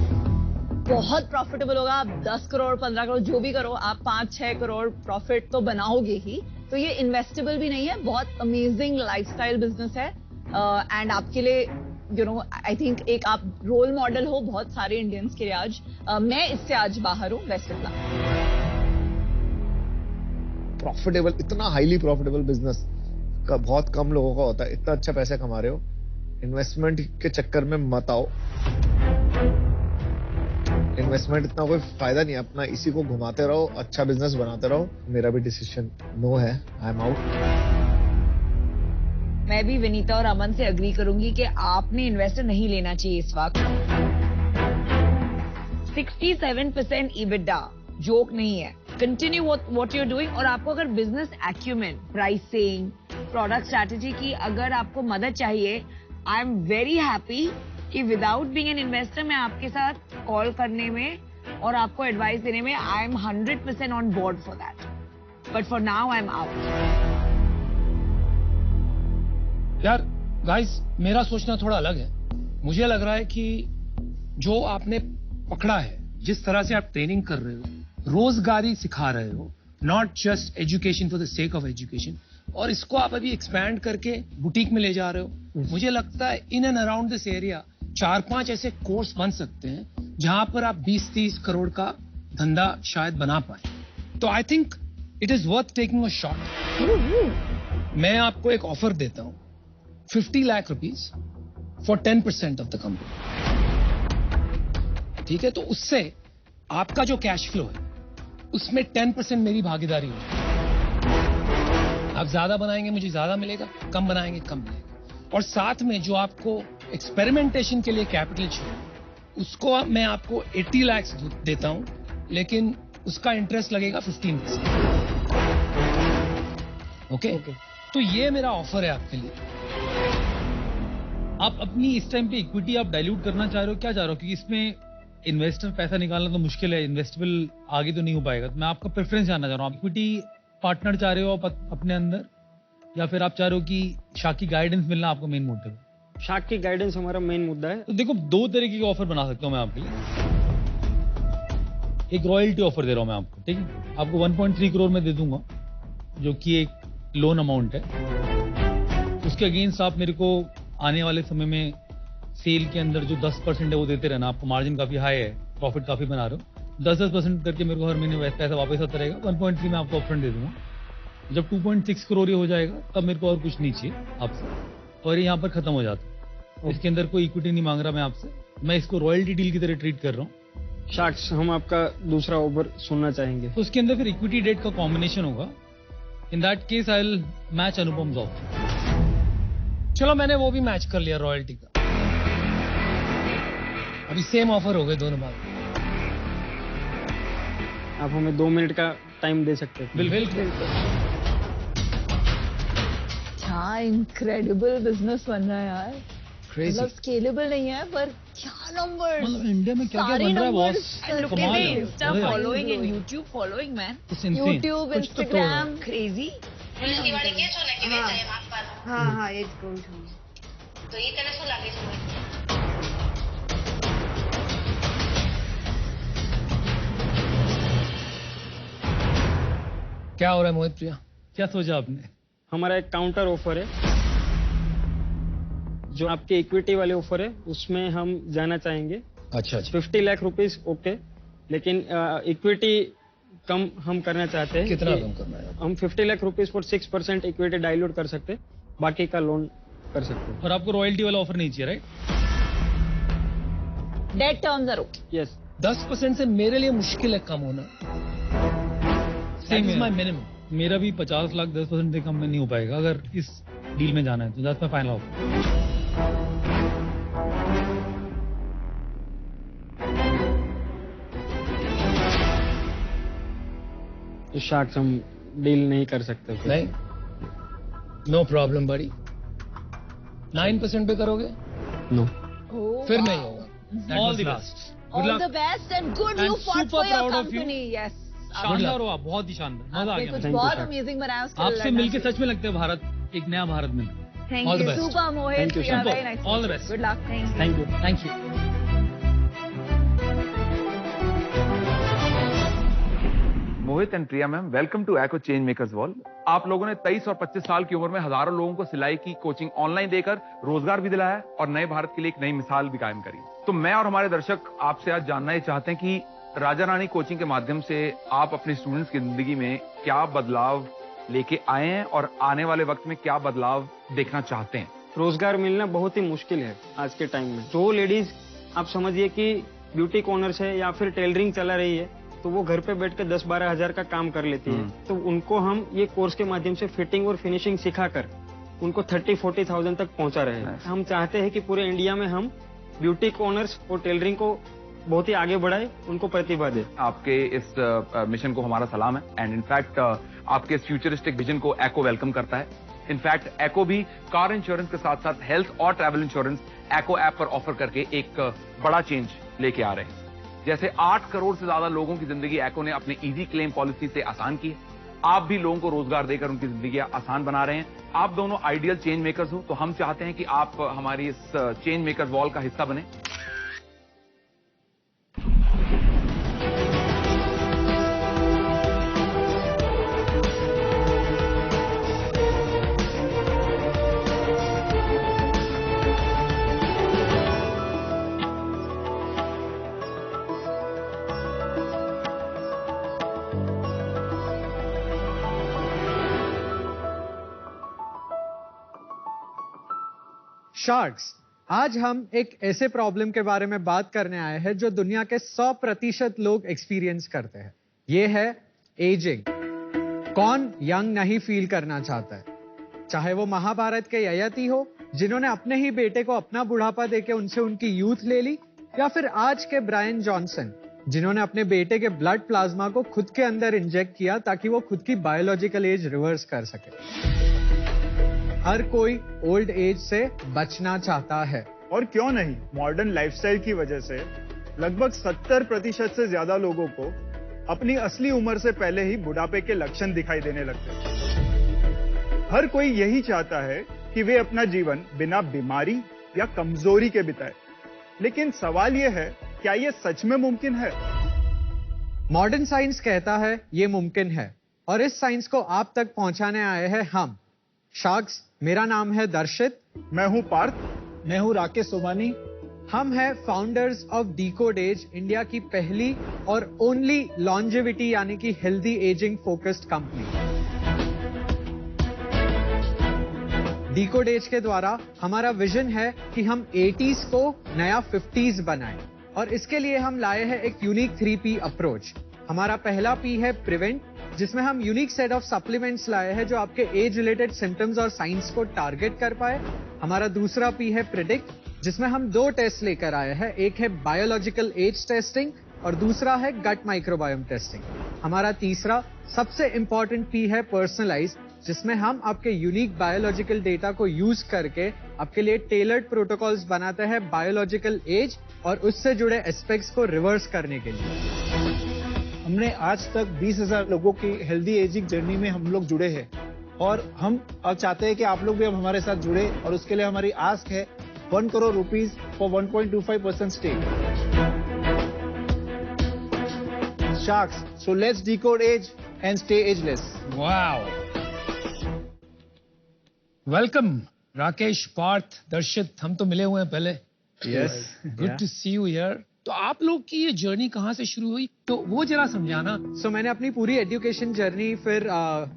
बहुत प्रॉफिटेबल होगा। आप 10 करोड़ 15 करोड़ जो भी करो, आप 5-6 करोड़ प्रॉफिट तो बनाओगे ही। तो ये इन्वेस्टेबल भी नहीं है, बहुत अमेजिंग लाइफस्टाइल बिजनेस है। एंड आपके लिए आई थिंक एक आप रोल मॉडल हो बहुत सारे इंडियंस के लिए आज। मैं इससे आज बाहर हूँ। Best of luck. प्रॉफिटेबल, इतना हाईली प्रॉफिटेबल बिजनेस का बहुत कम लोगों का होता है। इतना अच्छा पैसा कमा रहे हो, इन्वेस्टमेंट के चक्कर में मत आओ। इन्वेस्टमेंट इतना कोई फायदा नहीं है, अपना इसी को घुमाते रहो, अच्छा बिजनेस बनाते रहो। मेरा भी डिसीजन नो है, आई एम आउट। मैं भी विनीता और अमन से अग्री करूंगी कि आपने इन्वेस्टर नहीं लेना चाहिए इस वक्त। 67% EBITDA जोक नहीं है। Continue what you are doing. और आपको अगर business acumen, pricing, product strategy की अगर आपको मदद चाहिए, आई एम वेरी हैप्पी कि विदाउट बीइंग एन इन्वेस्टर मैं आपके साथ कॉल करने में और आपको एडवाइस देने में I am 100% on board for that. But for now I am out. यार गाइस, मेरा सोचना थोड़ा अलग है। मुझे लग रहा है कि जो आपने पकड़ा है, जिस तरह से आप ट्रेनिंग कर रहे हो, रोजगारी सिखा रहे हो, not just education for the sake of education, और इसको आप अभी एक्सपैंड करके बुटीक में ले जा रहे हो। मुझे लगता है इन एंड अराउंड दिस एरिया 4-5 ऐसे कोर्स बन सकते हैं जहां पर आप 20-30 करोड़ का धंधा शायद बना पाए। तो I think it is worth taking a shot. मैं आपको एक ऑफर देता हूं, 50 lakh rupees for 10% of the company. ठीक है, तो उससे आपका जो कैश फ्लो है उसमें 10% मेरी भागीदारी होगी। आप ज्यादा बनाएंगे मुझे ज्यादा मिलेगा, कम बनाएंगे कम मिलेगा। और साथ में जो आपको एक्सपेरिमेंटेशन के लिए कैपिटल चाहिए उसको मैं आपको 80 लाख देता हूं, लेकिन उसका इंटरेस्ट लगेगा 15%। ओके? तो ये मेरा ऑफर है आपके लिए। आप अपनी इस टाइम पे इक्विटी आप डाइल्यूट करना चाह रहे हो, क्या चाह रहे हो? क्योंकि इसमें इन्वेस्टर पैसा निकालना तो मुश्किल है, इन्वेस्टेबल आगे तो नहीं हो पाएगा। तो मैं आपका प्रेफरेंस जानना चाह रहा हूँ, आप इक्विटी पार्टनर चाह रहे हो आप अपने अंदर, या फिर आप चाह रहे हो कि शाख की गाइडेंस मिलना आपका मेन मोटिव है? शाख की गाइडेंस हमारा मेन मुद्दा है। तो देखो, 2 तरीके के ऑफर बना सकता हूँ मैं आपके लिए। एक रॉयल्टी ऑफर दे रहा हूँ मैं आपको, ठीक है? आपको 1.3 करोड़ में दे दूंगा, जो कि एक लोन अमाउंट है। उसके अगेंस्ट आप मेरे को आने वाले समय में सेल के अंदर जो 10% है वो देते रहना। आपको मार्जिन काफी हाई है, प्रॉफिट काफी बना रहे हो, 10% करके मेरे को हर महीने पैसा वापस आता रहेगा। 1.3 में आपको अपफ्रंट दे दूंगा। जब 2.6 करोड़ हो जाएगा तब मेरे को और कुछ नहीं चाहिए आपसे, और ये यहाँ पर खत्म हो जाता। इसके अंदर कोई इक्विटी नहीं मांग रहा मैं आपसे, मैं इसको रॉयल्टी डील की तरह ट्रीट कर रहा हूँ। शार्क्स, हम आपका दूसरा ऑफर सुनना चाहेंगे। तो उसके अंदर फिर इक्विटी डेट का कॉम्बिनेशन होगा। In that case I will match Anupam offer. चलो, मैंने वो भी मैच कर लिया रॉयल्टी का। अभी सेम ऑफर हो गए दोनों बार। आप हमें 2 मिनट का टाइम दे सकते हैं? बिल्कुल। क्या इनक्रेडिबल बिजनेस बन रहा है यार। मतलब स्केलेबल नहीं है, पर क्या नंबर्स। मतलब इंडिया में क्या क्या बन रहा है बॉस, कमाल है। Insta following and YouTube following man, YouTube, Instagram, crazy. हाँ ये કહું છું। તો એ તને શું લાગે છે? क्या हो रहा है मोहित प्रिया? क्या सोचा आपने? हमारा एक काउंटर ऑफर है, जो आपके इक्विटी वाले ऑफर है उसमें हम जाना चाहेंगे। अच्छा। 50 लाख रुपीस ओके, लेकिन इक्विटी कम हम करना चाहते हैं। कितना कम करना है? हम 50 lakh rupees for 6% equity dilute कर सकते हैं, बाकी का लोन कर सकते हैं। और आपको रॉयल्टी वाला ऑफर नहीं चाहिए, right? Debt terms are okay. Yes. 10% से मेरे लिए मुश्किल है कम होना। That is my minimum. मेरा भी 50 लाख 10% से कम में नहीं हो पाएगा अगर इस डील में जाना है तो दैट्स माय फाइनल ऑफर। तो शार्क्स हम डील नहीं कर सकते फिर। नहीं, नो प्रॉब्लम बड़ी। 9% पे करोगे? नो। फिर नहीं होगा। All the best. All the best and good you And fought super for your proud of you. company. Yes. शानदार हो आप, बहुत ही शानदार, मजा आ आपने गया कुछ मुझे। बहुत अमेजिंग बनाया उसके आपसे मिलके सच में लगता है भारत एक नया भारत मिल। Thank All the you. best. Super Mohit. Thank you, We are super. very nice. All the best. Good luck. Thank you. Thank you. Mohit and Priya ma'am, welcome to Eco Change Makers Wall. आप लोगों ने 23 और 25 साल की उम्र में हजारों लोगों को सिलाई की कोचिंग ऑनलाइन देकर रोजगार भी दिलाया और नए भारत के लिए एक नई मिसाल भी कायम करी। तो मैं और हमारे दर्शक आपसे आज जानना ही चाहते हैं कि राजा रानी कोचिंग के माध्यम से आप अपने स्टूडेंट्स की जिंदगी में क्या बदलाव लेके आए हैं और आने वाले वक्त में क्या बदलाव देखना चाहते हैं। रोजगार मिलना बहुत ही मुश्किल है आज के टाइम में। जो लेडीज आप समझिए कि ब्यूटी कॉर्नर्स है या फिर टेलरिंग चला रही है तो वो घर पे बैठ के 10-12 हजार का काम कर लेती है। तो उनको हम ये कोर्स के माध्यम से फिटिंग और फिनिशिंग सिखाकर उनको 30-40,000 तक पहुंचा रहे हैं। हम चाहते हैं कि पूरे इंडिया में हम ब्यूटी कॉर्नर्स और टेलरिंग को बहुत ही आगे बढ़ाए, उनको प्रतिभा दे। आपके इस मिशन को हमारा सलाम है एंड इनफैक्ट आपके इस फ्यूचरिस्टिक विजन को एको वेलकम करता है। इनफैक्ट एको भी कार इंश्योरेंस के साथ साथ हेल्थ और ट्रैवल इंश्योरेंस एको ऐप पर ऑफर करके एक बड़ा चेंज लेके आ रहे हैं। जैसे 8 करोड़ से ज्यादा लोगों की जिंदगी एको ने अपने इजी क्लेम पॉलिसी से आसान की है। आप भी लोगों को रोजगार देकर उनकी जिंदगी आसान बना रहे हैं। आप दोनों आइडियल चेंज मेकर्स हो, तो हम चाहते हैं कि आप हमारी इस चेंज मेकर वॉल का हिस्सा बने। शार्क्स, आज हम एक ऐसे प्रॉब्लम के बारे में बात करने आए हैं जो दुनिया के 100% लोग एक्सपीरियंस करते हैं। ये है एजिंग। कौन यंग नहीं फील करना चाहता है? चाहे वो महाभारत के ययाति हो जिन्होंने अपने ही बेटे को अपना बुढ़ापा देके उनसे उनकी यूथ ले ली, या फिर आज के ब्रायन जॉनसन जिन्होंने अपने बेटे के ब्लड प्लाज्मा को खुद के अंदर इंजेक्ट किया ताकि वो खुद की बायोलॉजिकल एज रिवर्स कर सके। हर कोई ओल्ड एज से बचना चाहता है। और क्यों नहीं, मॉडर्न लाइफस्टाइल की वजह से लगभग 70% से ज्यादा लोगों को अपनी असली उम्र से पहले ही बुढ़ापे के लक्षण दिखाई देने लगते हैं। हर कोई यही चाहता है कि वे अपना जीवन बिना बीमारी या कमजोरी के बिताए। लेकिन सवाल यह है, क्या यह सच में मुमकिन है? मॉडर्न साइंस कहता है ये मुमकिन है, और इस साइंस को आप तक पहुंचाने आए हैं हम शार्क्स। मेरा नाम है दर्शित। मैं हूं पार्थ। मैं हूं राकेश सोमानी। हम हैं founders of Decode Age, India की पहली और ओनली लॉन्जेविटी यानी कि healthy ageing focused company. Decode Age के द्वारा हमारा विजन है कि हम 80s को नया 50s बनाएं, और इसके लिए हम लाए हैं एक यूनिक 3P अप्रोच। हमारा पहला P है प्रिवेंट, जिसमें हम यूनिक सेट ऑफ सप्लीमेंट्स लाए हैं जो आपके एज रिलेटेड सिम्टम्स और साइंस को टारगेट कर पाए। हमारा दूसरा P है प्रिडिक्ट, जिसमें हम 2 टेस्ट लेकर आए हैं। एक है बायोलॉजिकल एज टेस्टिंग और दूसरा है गट माइक्रोबायोम टेस्टिंग। हमारा तीसरा सबसे इंपॉर्टेंट P है पर्सनलाइज, जिसमें हम आपके यूनिक बायोलॉजिकल डेटा को यूज करके आपके लिए टेलर्ड प्रोटोकॉल्स बनाते हैं बायोलॉजिकल एज और उससे जुड़े एस्पेक्ट्स को रिवर्स करने के लिए। हमने आज तक 20,000 लोगों की हेल्दी एजिंग जर्नी में हम लोग जुड़े हैं, और हम अब चाहते हैं कि आप लोग भी अब हमारे साथ जुड़े, और उसके लिए हमारी आस्क है 1 crore rupees for 1.25% stake. Sharks, so let's Decode Age and stay ageless. Wow, welcome Rakesh, Parth, Darshit. हम तो मिले हुए हैं पहले। Yes, good to see you here. तो आप लोग की ये जर्नी कहाँ से शुरू हुई, तो वो जरा समझाना। सो मैंने अपनी पूरी एजुकेशन जर्नी फिर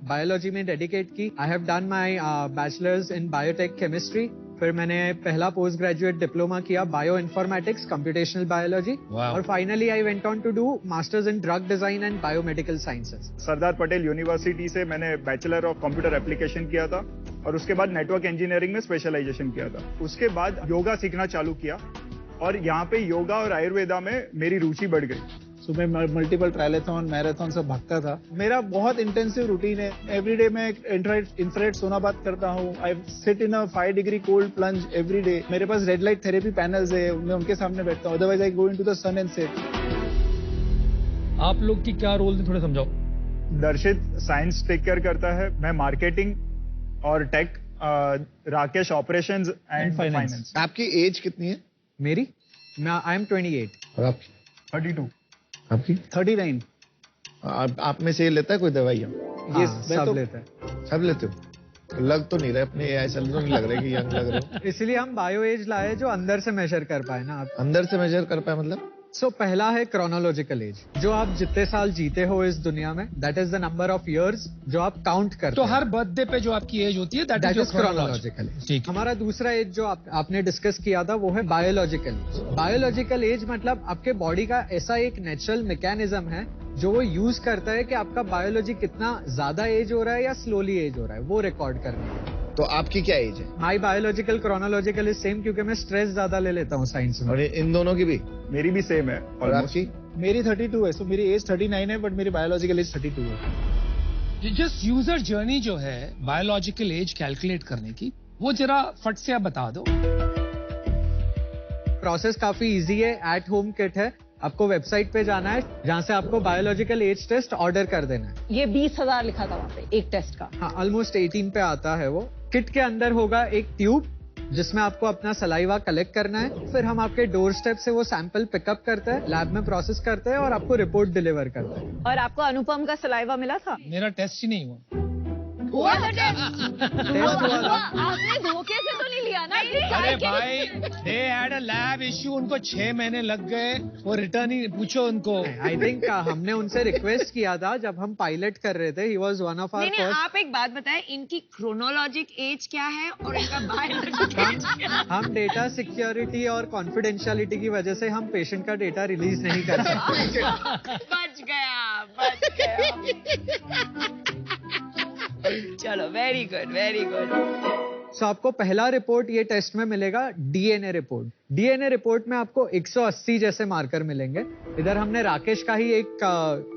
बायोलॉजी में डेडिकेट की। I have done my bachelors in biotech chemistry. फिर मैंने पहला पोस्ट ग्रेजुएट डिप्लोमा किया बायो इन्फॉर्मेटिक्स कंप्यूटेशनल बायोलॉजी, और finally I went on to do masters in drug design and biomedical sciences. Sardar Patel university से मैंने bachelor of computer application किया था और उसके बाद नेटवर्क इंजीनियरिंग में स्पेशलाइजेशन किया था। उसके बाद योगा सीखना चालू किया और यहाँ पे योगा और आयुर्वेदा में मेरी रुचि बढ़ गई। सुबह मल्टीपल ट्रायलेथॉन मैराथन सब भागता था। मेरा बहुत इंटेंसिव रूटीन है। एवरीडे मैं इंफ्रारेड सोनाबाद करता हूँ। I sit in a 5 degree cold plunge every day. मेरे पास रेड लाइट थेरेपी पैनल्स है, मैं उनके सामने बैठता हूँ। Otherwise I go into the sun and sit. आप लोग की क्या रोल है, थोड़े समझाओ। दर्शित साइंस टेक केयर करता है, मैं मार्केटिंग और tech, Rakesh operations and finance. आपकी एज कितनी है? मेरी आई एम 28। और आपकी? 32। आपकी? 39। आप में से ये लेता है कोई दवाइयाँ? ये सब लेता है। सब लेते हो? लग तो नहीं रहे अपने, ऐसा तो नहीं लग रहा है कि यंग लग रहे हो। इसलिए हम बायो एज लाए जो अंदर से मेजर कर पाए ना आप। अंदर से मेजर कर पाए मतलब? सो पहला है क्रोनोलॉजिकल एज, जो आप जितने साल जीते हो इस दुनिया में, that is the number of years जो आप काउंट करते तो हैं। हर बर्थडे पे जो आपकी एज होती है दैट इज क्रोनोलॉजिकल एज। हमारा दूसरा एज जो आपने डिस्कस किया था वो है बायोलॉजिकल एज। बायोलॉजिकल एज मतलब आपके बॉडी का ऐसा एक नेचुरल मैकेनिज्म है जो वो यूज करता है कि आपका बायोलॉजी कितना ज्यादा एज हो रहा है या स्लोली एज हो रहा है, वो रिकॉर्ड करने के। तो आपकी क्या एज है? माई बायोलॉजिकल क्रोनोलॉजिकल इज सेम, क्योंकि मैं स्ट्रेस ज्यादा ले लेता हूँ साइंस में। और इन दोनों की भी? मेरी भी सेम है। और आपकी? मेरी 32 है। सो मेरी एज 39 है, बट मेरी बायोलॉजिकल एज 32 है। जस्ट यूजर जर्नी जो है बायोलॉजिकल एज कैलकुलेट करने की, वो जरा फट से आप बता दो। प्रोसेस काफी इजी है। एट होम किट है, आपको वेबसाइट पे जाना है जहाँ से आपको बायोलॉजिकल एज टेस्ट ऑर्डर कर देना है। ये 20,000 लिखा था वहाँ पे एक टेस्ट का। हाँ, ऑलमोस्ट 18 पे आता है वो। किट के अंदर होगा एक ट्यूब जिसमें आपको अपना सलाइवा कलेक्ट करना है। फिर हम आपके डोर स्टेप से वो सैंपल पिकअप करते हैं, लैब में प्रोसेस करते हैं और आपको रिपोर्ट डिलीवर करते हैं। और आपको अनुपम का सलाइवा मिला था? मेरा टेस्ट ही नहीं हुआ। हुआ था टेस्ट? आपने धोखे से तो नहीं लिया ना? अरे भाई, they had a lab issue, उनको 6 महीने लग गए, वो रिटर्न ही पूछो उनको। आई थिंक हमने उनसे रिक्वेस्ट किया था जब हम पायलट कर रहे थे। He was one of our first. आप एक बात बताएं, इनकी क्रोनोलॉजिक एज क्या है और इनका बायोलॉजिक एज क्या है? हम डेटा सिक्योरिटी और कॉन्फिडेंशियलिटी की वजह से हम पेशेंट का डेटा रिलीज नहीं कर सकते। बच गया। चलो, वेरी गुड, वेरी गुड। सो आपको पहला रिपोर्ट ये टेस्ट में मिलेगा डीएनए रिपोर्ट। डीएनए रिपोर्ट में आपको 180 जैसे मार्कर मिलेंगे। इधर हमने राकेश का ही एक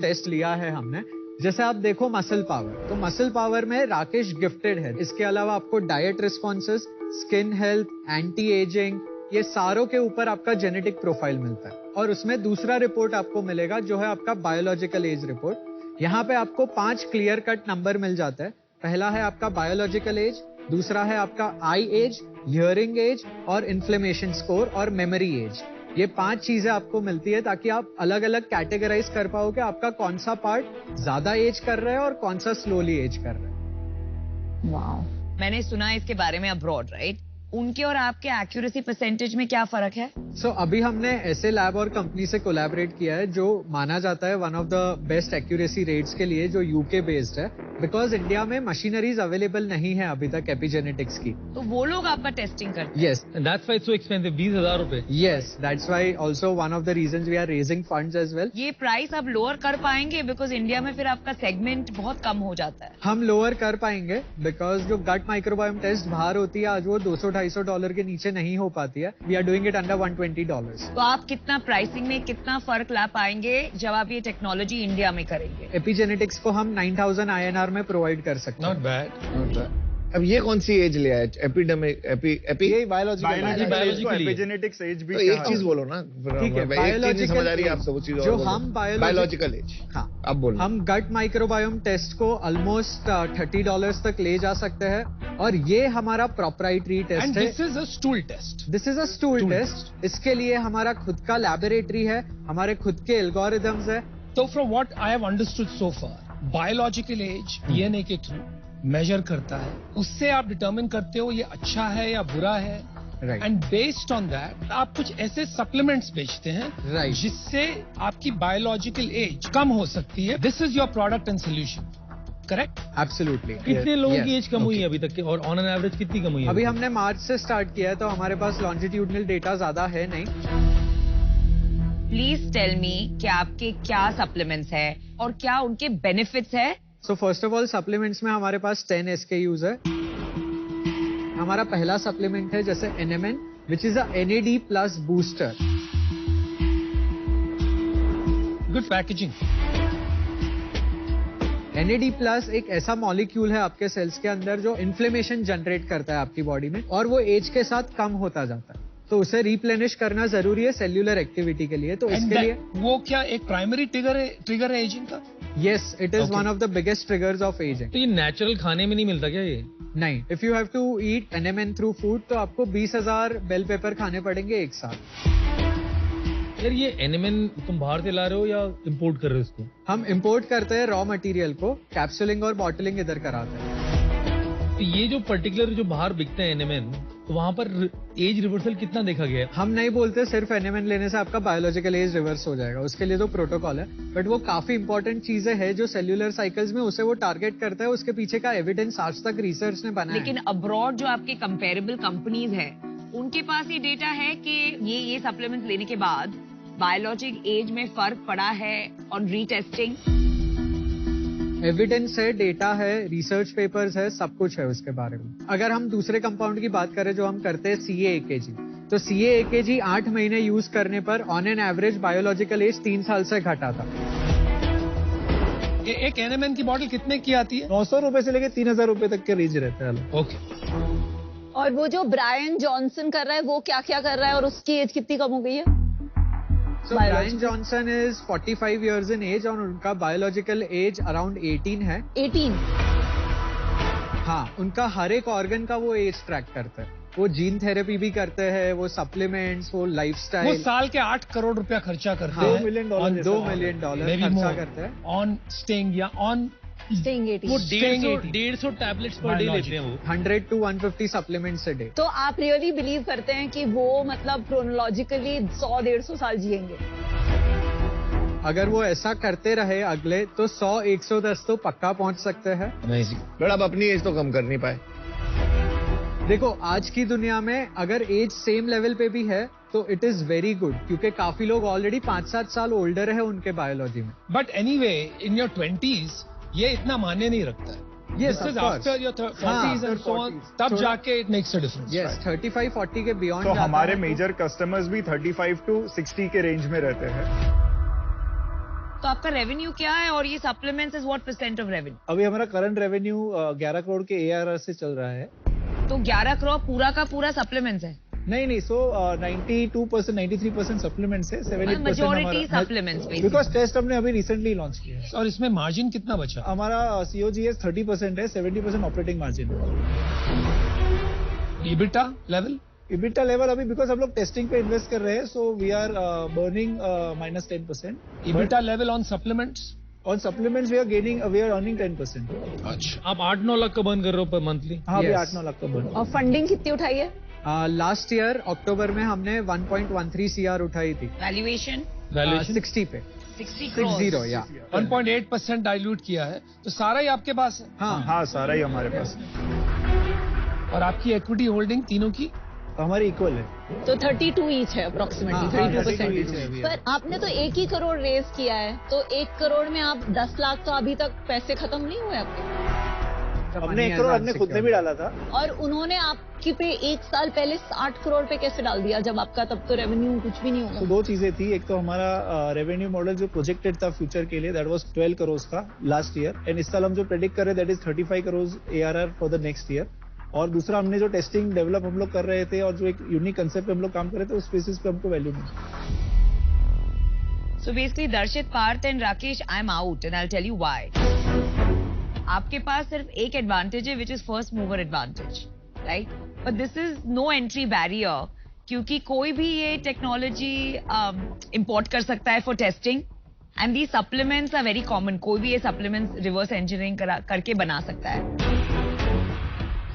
टेस्ट लिया है हमने। जैसे आप देखो मसल पावर, तो मसल पावर में राकेश गिफ्टेड है। इसके अलावा आपको diet responses, skin health, anti ageing, ये सारों के ऊपर आपका जेनेटिक प्रोफाइल मिलता है। और उसमें दूसरा रिपोर्ट आपको मिलेगा जो है आपका बायोलॉजिकल एज रिपोर्ट। यहाँ पे आपको 5 क्लियर कट नंबर मिल जाता है। पहला है आपका बायोलॉजिकल एज, दूसरा है आपका आई एज, हियरिंग एज और इन्फ्लेमेशन स्कोर और मेमोरी एज। ये 5 चीजें आपको मिलती है ताकि आप अलग अलग कैटेगराइज कर पाओ कि आपका कौन सा पार्ट ज्यादा एज कर रहा है और कौन सा स्लोली एज कर रहा है। वाओ, मैंने सुना है इसके बारे में अब्रॉड, राइट? उनके और आपके एक्यूरेसी परसेंटेज में क्या फर्क है? अभी हमने ऐसे लैब और कंपनी से कोलैबोरेट किया है जो माना जाता है one of the best accuracy rates के लिए, जो यूके बेस्ड है। बिकॉज इंडिया में मशीनरीज अवेलेबल नहीं है अभी तक एपिजेनेटिक्स की, तो वो लोग आपका टेस्टिंग करते हैं। Yes, that's why so expensive, 20,000 रुपए। Yes, that's why also one of the reasons we are raising funds as well. ये प्राइस आप लोअर कर पाएंगे? बिकॉज इंडिया में फिर आपका सेगमेंट बहुत कम हो जाता है। हम लोअर कर पाएंगे बिकॉज जो गट माइक्रोबायोम टेस्ट बाहर होती है आज वो $200-250 के नीचे नहीं हो पाती है। We are doing it under $120। तो आप कितना प्राइसिंग में कितना फर्क ला पाएंगे जब आप ये टेक्नोलॉजी इंडिया में करेंगे? एपिजेनेटिक्स को हम 9,000 INR में प्रोवाइड कर सकते हैं। Not bad. अब ये कौन सी एज ले आए? एपिडेमिक ये बायोलॉजिकल एपिजेनेटिक्स एज भी। तो एक चीज बोलो ना, ठीक है, बायोलॉजिकल समझ आ रही है आपको? जो हम बायोलॉजिकल एज, हाँ, अब बोलो। हम गट माइक्रोबायोम टेस्ट को ऑलमोस्ट $30 तक ले जा सकते हैं और ये हमारा प्रोप्राइटरी टेस्ट है। This is a stool test. This is a stool test. इसके लिए हमारा खुद का लैबोरेटरी है, हमारे खुद के एल्गोरिथम्स है। तो from what I have understood so far, biological age DNA के थ्रू मेजर करता है, उससे आप डिटरमिन करते हो ये अच्छा है या बुरा है, Right. And based on that आप कुछ ऐसे सप्लीमेंट्स बेचते हैं Right. जिससे आपकी बायोलॉजिकल एज कम हो सकती है. This is your product and solution, correct? Absolutely. कितने लोगों की एज कम हुई है अभी तक की और ऑन एन एवरेज कितनी कम हुई है? अभी हमने मार्च से स्टार्ट किया है तो हमारे पास लॉन्जिट्यूडनल डेटा ज्यादा है नहीं. प्लीज टेल मी कि आपके क्या सप्लीमेंट्स है और क्या उनके बेनिफिट्स है. So first of all supplements में हमारे पास 10 SKUs है. हमारा पहला सप्लीमेंट है जैसे NMN which is a NAD plus booster. Good packaging. NAD plus एक ऐसा मॉलिक्यूल है आपके सेल्स के अंदर जो इन्फ्लेमेशन जनरेट करता है आपकी बॉडी में और वो एज के साथ कम होता जाता है. तो उसे रिप्लेनिश करना जरूरी है सेल्यूलर एक्टिविटी के लिए. तो इसके लिए वो क्या एक प्राइमरी ट्रिगर है एजिंग का? Yes, it is one of the biggest triggers of ageing. तो ये नेचुरल खाने में नहीं मिलता क्या ये? नहीं. If you have to eat NMN through food तो आपको 20,000 बेल पेपर खाने पड़ेंगे एक साथ. यार ये NMN तुम बाहर से ला रहे हो या इंपोर्ट कर रहे हो इसको? हम इंपोर्ट करते हैं रॉ मटेरियल को, कैप्सूलिंग और बॉटलिंग इधर कराते हैं. तो ये जो पर्टिकुलर जो बाहर बिकते हैं NMN, तो वहाँ पर एज रिवर्सल कितना देखा गया है? हम नहीं बोलते सिर्फ NMN लेने से आपका बायोलॉजिकल एज रिवर्स हो जाएगा. उसके लिए तो प्रोटोकॉल है, बट वो काफी इंपॉर्टेंट चीजें हैं जो सेल्यूलर साइकिल्स में उसे वो टारगेट करता है. उसके पीछे का एविडेंस आज तक रिसर्च ने बनाया. लेकिन अब्रॉड जो आपके कंपेरेबल कंपनीज है उनके पास ये डेटा है कि ये सप्लीमेंट लेने के बाद बायोलॉजिक एज में फर्क पड़ा है ऑन रीटेस्टिंग. एविडेंस है, डेटा है, रिसर्च पेपर्स है, सब कुछ है उसके बारे में. अगर हम दूसरे कंपाउंड की बात करें जो हम करते हैं CA-AKG, तो CA-AKG 8 महीने यूज करने पर on an average biological age 3 साल से घटा था. एक NMN की बॉटल कितने की आती है? 900 रुपए से लेके 3,000 रुपए तक के रेंज रहता है. ओके. और वो जो ब्रायन जॉनसन कर रहा है वो क्या क्या कर रहा है और उसकी एज कितनी कम हो गई है? So Brian Johnson is 45 years in age और उनका बायोलॉजिकल एज अराउंड 18 है. 18? हाँ, उनका हर एक ऑर्गन का वो एज ट्रैक करता है. वो जीन थेरेपी भी करते हैं, वो सप्लीमेंट्स, वो लाइफस्टाइल. वो साल के 8 करोड़ रुपया खर्चा करते हैं. $2 मिलियन $2 मिलियन खर्चा करते हैं ऑन स्टेइंग या ऑन स्टेइंग 18. वो 150 टैबलेट्स पर डे लेते हैं वो. 100 to 150 सप्लीमेंट्स अ डे. तो आप रियली बिलीव करते हैं कि वो मतलब क्रोनोलॉजिकली 100-150 साल जिएंगे? अगर वो ऐसा करते रहे अगले तो 100-110 तो पक्का पहुंच सकते हैं. बट आप अपनी एज तो कम कर नहीं पाए. देखो आज की दुनिया में अगर एज सेम लेवल पे भी है तो इट इज वेरी गुड, क्योंकि काफी लोग ऑलरेडी 5-7 साल ओल्डर है उनके बायोलॉजी में. But anyway in your 20s ये इतना मान्य नहीं रखता है. Yes, This is after your 40s and so on, तब जाके it makes a difference. Yes, 35-40 के बियॉन्ड. तो हमारे मेजर कस्टमर्स भी 35 to 60 के रेंज में रहते हैं. तो आपका रेवेन्यू क्या है और ये supplements is what % of revenue? अभी हमारा करंट रेवेन्यू 11 करोड़ के ARR से चल रहा है. तो 11 करोड़ पूरा का पूरा सप्लीमेंट्स है? नहीं, सो 92%, 93% सप्लीमेंट्स है, 70% मेजॉरिटी सप्लीमेंट्स बिकॉज टेस्ट हमने अभी रिसेंटली लॉन्च किया है. और इसमें मार्जिन कितना बचा? हमारा COGS 30% है, 70% operating margin. EBITDA level? EBITDA level अभी बिकॉज हम लोग टेस्टिंग पे इन्वेस्ट कर रहे हैं, so we are burning -10%. EBITDA level on supplements? On supplements we are earning 10%. अच्छा. आप 8-9 लाख का बर्न कर रहे हो पर मंथली? हाँ, अभी 8-9 लाख का बर्न. और फंडिंग कितनी उठाई है? लास्ट ईयर अक्टूबर में हमने 1.13 CR उठाई थी. वैल्यूएशन 60 पे 60 या 1.8% डाइल्यूट किया है. तो सारा ही आपके पास है? हाँ, सारा ही हमारे पास. और आपकी इक्विटी होल्डिंग तीनों की? हमारी इक्वल है. तो 32 ईच है अप्रोक्सीमेटली. 32%. पर आपने तो 1 ही करोड़ रेज किया है, तो 1 करोड़ में आप 10 लाख तो अभी तक पैसे खत्म नहीं हुए आपके? हमने 1 करोड़ हमने खुद ने भी डाला था. और उन्होंने आपकी पे 1 साल पहले 60 करोड़ पे कैसे डाल दिया जब आपका तब तो रेवेन्यू कुछ भी नहीं होगा? तो 2 चीजें थी. एक तो हमारा रेवेन्यू मॉडल जो प्रोजेक्टेड था फ्यूचर के लिए, दैट वाज 12 करोड़ का लास्ट ईयर, एंड इस साल हम जो प्रेडिक्ट कर रहे that is 35 crore ARR for the next year. और दूसरा हमने जो टेस्टिंग डेवलप हम लोग कर रहे थे और जो एक यूनिक कंसेप्ट पे हम लोग काम कर रहे थे, उस बेसिस पे हमको value milli. So basically Darshit, Parth and Rakesh, I am out and I will tell you why. आपके पास सिर्फ एक एडवांटेज है which is first mover advantage, right? But this is no entry barrier, क्योंकि कोई भी ये टेक्नोलॉजी इंपोर्ट कर सकता है for testing, and the supplements are very common. कोई भी ये सप्लीमेंट्स रिवर्स इंजीनियरिंग करके बना सकता है.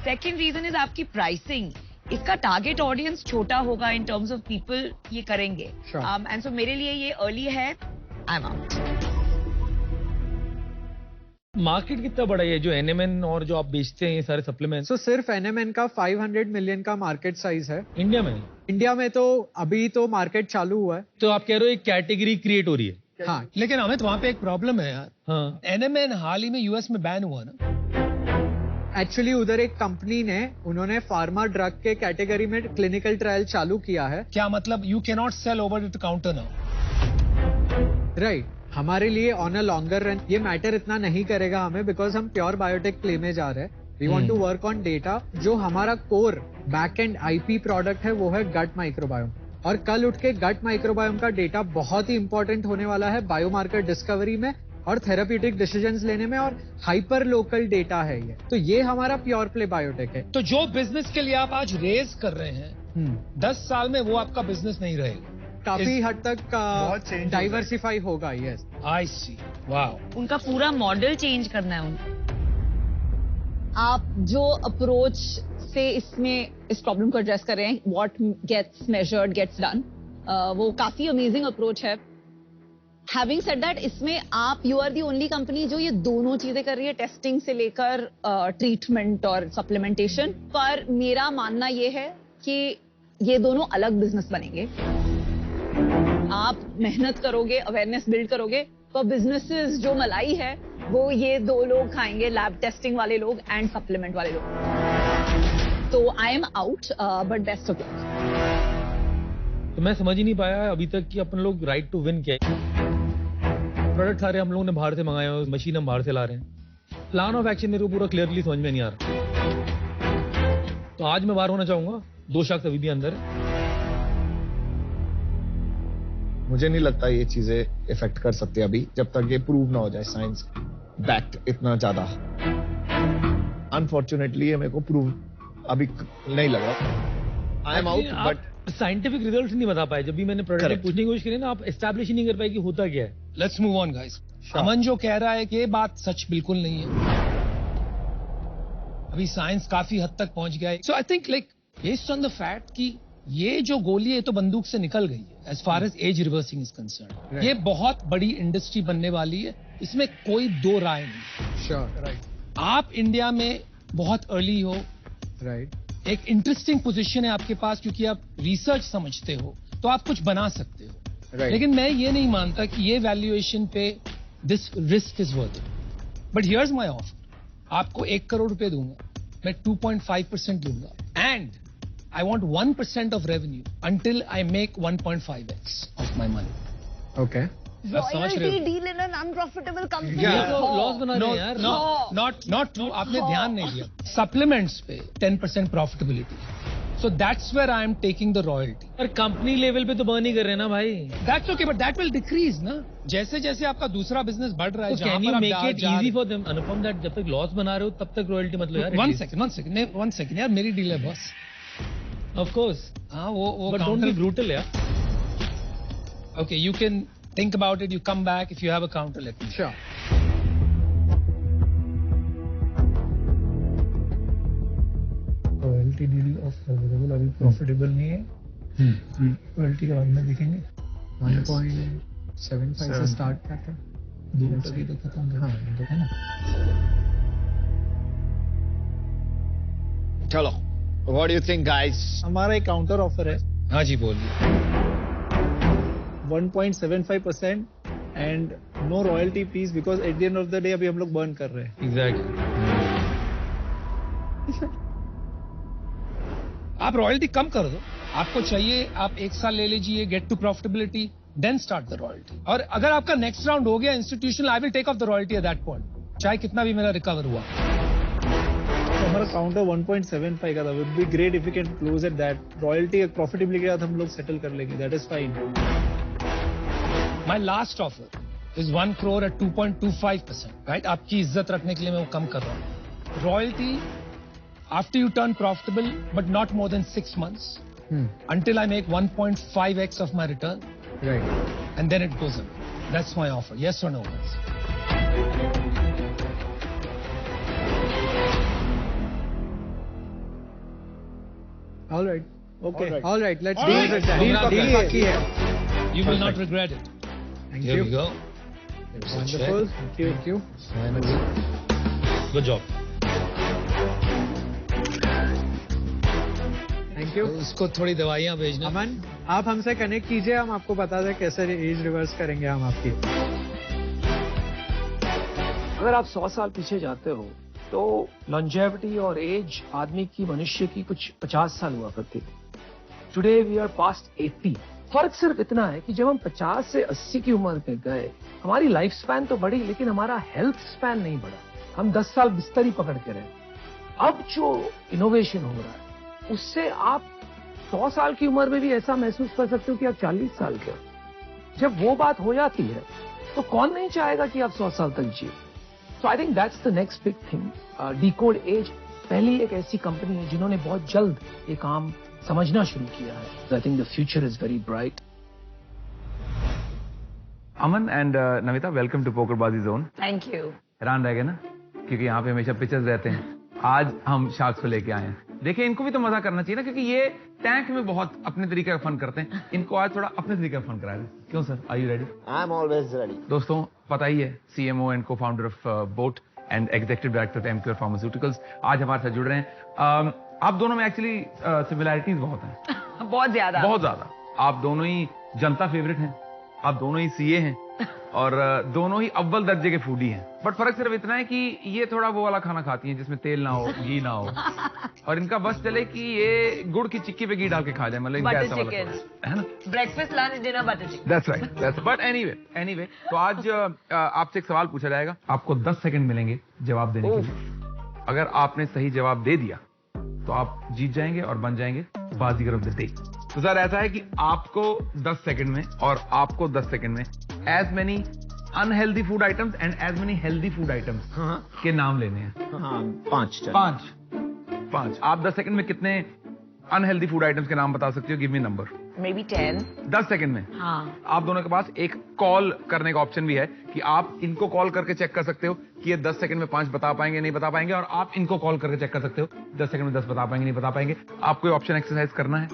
सेकेंड रीजन इज आपकी प्राइसिंग. इसका टारगेट ऑडियंस छोटा होगा इन टर्म्स ऑफ पीपल ये करेंगे एंड सो मेरे लिए ये अर्ली है आई एम आउट। मार्केट कितना बड़ा है जो एनएमएन और जो आप बेचते हैं ये सारे सप्लीमेंट्स? तो सिर्फ एनएमएन का 500 मिलियन का मार्केट साइज है इंडिया में। इंडिया में तो अभी तो मार्केट चालू हुआ है। तो आप कह रहे हो एक कैटेगरी क्रिएट हो रही है? हाँ, लेकिन अमित वहाँ पे एक प्रॉब्लम है यार। हाँ, एनएमएन हाल ही में यूएस में बैन हुआ ना। एक्चुअली उधर एक कंपनी ने उन्होंने फार्मा ड्रग के कैटेगरी में क्लिनिकल ट्रायल चालू किया है। क्या मतलब you can not sell over the counter now? Right, हमारे लिए ऑन अ लॉन्गर रन ये मैटर इतना नहीं करेगा हमें, बिकॉज हम प्योर बायोटेक प्ले में जा रहे हैं। We want to work on data. जो हमारा core back end IP product है वो है गट माइक्रोबायोम, और कल उठ के गट माइक्रोबायोम का डेटा बहुत ही इंपॉर्टेंट होने वाला है बायोमार्कर डिस्कवरी में और थेराप्यूटिक डिसीजंस लेने में, और हाइपर लोकल डेटा है ये। तो ये हमारा प्योर प्ले बायोटेक है। तो जो बिजनेस के लिए आप आज रेज कर रहे हैं 10 साल में वो आपका बिजनेस नहीं रहेगा, काफी हद तक डाइवर्सिफाई होगा। यस, आई सी, वाओ। उनका पूरा मॉडल चेंज करना है उनको। आप जो अप्रोच से इसमें इस प्रॉब्लम को एड्रेस कर रहे हैं, what gets measured gets done, वो काफी अमेजिंग अप्रोच है। हैविंग सेड दैट, इसमें आप you are the only company जो ये दोनों चीजें कर रही है, टेस्टिंग से लेकर ट्रीटमेंट और सप्लीमेंटेशन। पर मेरा मानना ये है कि ये दोनों अलग बिजनेस बनेंगे। आप मेहनत करोगे, अवेयरनेस बिल्ड करोगे, तो बिजनेसेस जो मलाई है वो ये दो लोग खाएंगे, लैब टेस्टिंग वाले लोग एंड सप्लीमेंट वाले लोग। तो I am out, but best of luck. तो मैं समझ ही नहीं पाया अभी तक कि अपन लोग राइट टू विन क्या है। प्रोडक्ट सारे हम लोगों ने बाहर से मंगाए हैं, मशीन हम बाहर से ला रहे हैं। प्लान ऑफ एक्शन मेरे को पूरा क्लियरली समझ में नहीं आ रहा। तो आज मैं बाहर होना चाहूंगा, 2 शख्स अभी भी अंदर है। मुझे नहीं लगता ये चीजें इफेक्ट कर सकते अभी, जब तक ये प्रूव ना हो जाए साइंस बैक्ड इतना ज्यादा। अनफॉर्चुनेटली ये मेरे को प्रूव अभी नहीं लगा। आई am out, but scientific result नहीं बता पाए। जब भी मैंने प्रोडक्ट पूछने की कोशिश करी ना, आप एस्टैब्लिश ही नहीं कर पाए कि होता क्या है। Let's move on guys. Aman जो कह रहा है कि ये बात सच बिल्कुल नहीं है। अभी साइंस काफी हद तक पहुंच गया है। So I think like based on the fact कि ये जो गोली है तो बंदूक से निकल गई है as far as age reversing is concern. ये बहुत बड़ी इंडस्ट्री बनने वाली है, इसमें कोई दो राय नहीं। Sure, right. आप इंडिया में बहुत अर्ली हो, राइट। एक इंटरेस्टिंग पोजीशन है आपके पास क्योंकि आप रिसर्च समझते हो, तो आप कुछ बना सकते हो। लेकिन मैं ये नहीं मानता कि ये वैल्यूएशन पे this risk is worth it. But here's my offer, आपको 1 करोड़ रुपए दूंगा, मैं 2.5% दूंगा and I want 1% of revenue until I make 1.5x of my money. Okay. Royalty deal in an unprofitable company. Loss बना रहे हैं यार। Not true. आपने ध्यान नहीं दिया। Supplements पे 10% profitability. So that's where I am taking the royalty. पर कंपनी लेवल पे तो बर्न ही कर रहे हैं ना भाई। That's okay, but that will decrease ना। जैसे जैसे आपका दूसरा बिजनेस बढ़ रहा है, तो can you make it easy for them Anupam that जब तक लॉस बना रहे हो तब तक रॉयल्टी मतलब यार। One second यार, मेरी डील है बॉस। Of course. हाँ, वो But don't be brutal, yeah. Okay, you can think about it. You come back if you have a counter. Let me. Sure. Royalty deal of available अभी profitable नहीं है। Royalty के बाद में देखेंगे। 1.75 से स्टार्ट करते हैं। 2 तक ही तो खत्म। हाँ, है ना। चलो, What do you think, guys? हमारा एक काउंटर ऑफर है। हाँ जी, बोलिए। 1.75% and no royalty please, because at the end of the day अभी हम लोग बर्न कर रहे हैं। Exactly. आप रॉयल्टी कम कर दो, आपको चाहिए आप 1 साल ले लीजिए, get to profitability, then start the royalty. और अगर आपका नेक्स्ट राउंड हो गया institutional, I will take off the royalty at that point, चाहे कितना भी मेरा रिकवर हुआ। हमारा काउंटर 1.75 का था। Would be great if you can close at that. Royalty एक प्रॉफिटेबिलिटी के साथ हम लोग सेटल कर लेंगे, that is fine. My last offer is 1 crore at 2.25%, right? आपकी इज्जत रखने के लिए मैं वो कम कर रहा हूँ। Royalty after U turn profitable, but not more than 6 months, until I make 1.5x of my return, right? And then it goes up. That's my offer. Yes or no, guys? All right. Okay. All right. Let's All deal right. with that. Deal पक्की है. You will not regret it. Thank Here you. we go. Here's the Wonderful. check. Thank you. Sign it. Good job. Thank you. उसको थोड़ी दवाइयाँ भेजना. अमन, आप हमसे connect कीजिए, हम आपको बता दें कैसे एज रिवर्स करेंगे हम आपकी. अगर आप 100 साल पीछे जाते हो तो लॉन्जेविटी और एज आदमी की मनुष्य की कुछ 50 साल हुआ करती थी. Today we are past 80. फर्क सिर्फ इतना है कि जब हम 50 से 80 की उम्र में गए, हमारी लाइफ स्पैन तो बढ़ी लेकिन हमारा हेल्थ स्पैन नहीं बढ़ा. हम 10 साल बिस्तर ही पकड़ के रहे. अब जो इनोवेशन हो रहा है उससे आप 100 साल की उम्र में भी ऐसा महसूस कर सकते हो कि आप 40 साल के हो. जब वो बात हो जाती है तो कौन नहीं चाहेगा कि आप 100 साल तक जिए. So I think that's the next big thing. Decode Age पहली एक ऐसी कंपनी है जिन्होंने बहुत जल्द ये काम समझना शुरू किया है. So I think the future is very bright. Aman and Namita, welcome to पोकरबाजी जोन. Thank you. हैरान रह गए ना, क्योंकि यहाँ पे हमेशा पिक्चर्स रहते हैं. आज हम शार्क्स को लेके आए हैं. देखिए, इनको भी तो मजा करना चाहिए ना, क्योंकि ये टैंक में बहुत अपने तरीके का फन करते हैं. इनको आज थोड़ा अपने तरीके का फन कराया जाए. क्यों sir, are you ready? I am always ready. दोस्तों, पता ही है, CMO and co founder of boAt and executive director Emcure pharmaceuticals आज हमारे साथ जुड़ रहे हैं. आप दोनों में एक्चुअली सिमिलैरिटीज बहुत हैं. बहुत ज्यादा. बहुत ज्यादा. आप दोनों ही जनता फेवरेट हैं, आप दोनों ही CA हैं और दोनों ही अव्वल दर्जे के फूडी हैं. बट फर्क सिर्फ इतना है कि ये थोड़ा वो वाला खाना खाती हैं जिसमें तेल ना हो, घी ना हो, और इनका बस चले कि ये गुड़ की चिक्की पे घी डाल के खा जाए. मतलब इनका बटर ऐसा वाला चिकन है ना. Breakfast lunch dinner butter chicken. That's right. But anyway तो आज आपसे एक सवाल पूछा जाएगा. आपको 10 सेकंड मिलेंगे जवाब देने के लिए. अगर आपने सही जवाब दे दिया तो आप जीत जाएंगे और बन जाएंगे बाजीगर ऑफ द डे. तो सर, ऐसा है कि आपको 10 सेकंड में और आपको 10 सेकंड में as many unhealthy food items and as many healthy food items के नाम लेने हैं. हाँ, 5. आप 10 सेकंड में कितने अनहेल्दी फूड आइटम्स के नाम बता सकते हो? Give me number. May be 10. 10 second में. हाँ. आप दोनों के पास एक कॉल करने का ऑप्शन भी है कि आप इनको कॉल करके चेक कर सकते हो कि ये 10 सेकंड में 5 बता पाएंगे नहीं बता पाएंगे, और आप इनको कॉल करके चेक कर सकते हो 10 सेकंड में 10 बता पाएंगे नहीं बता पाएंगे. आपको ऑप्शन एक्सरसाइज करना है.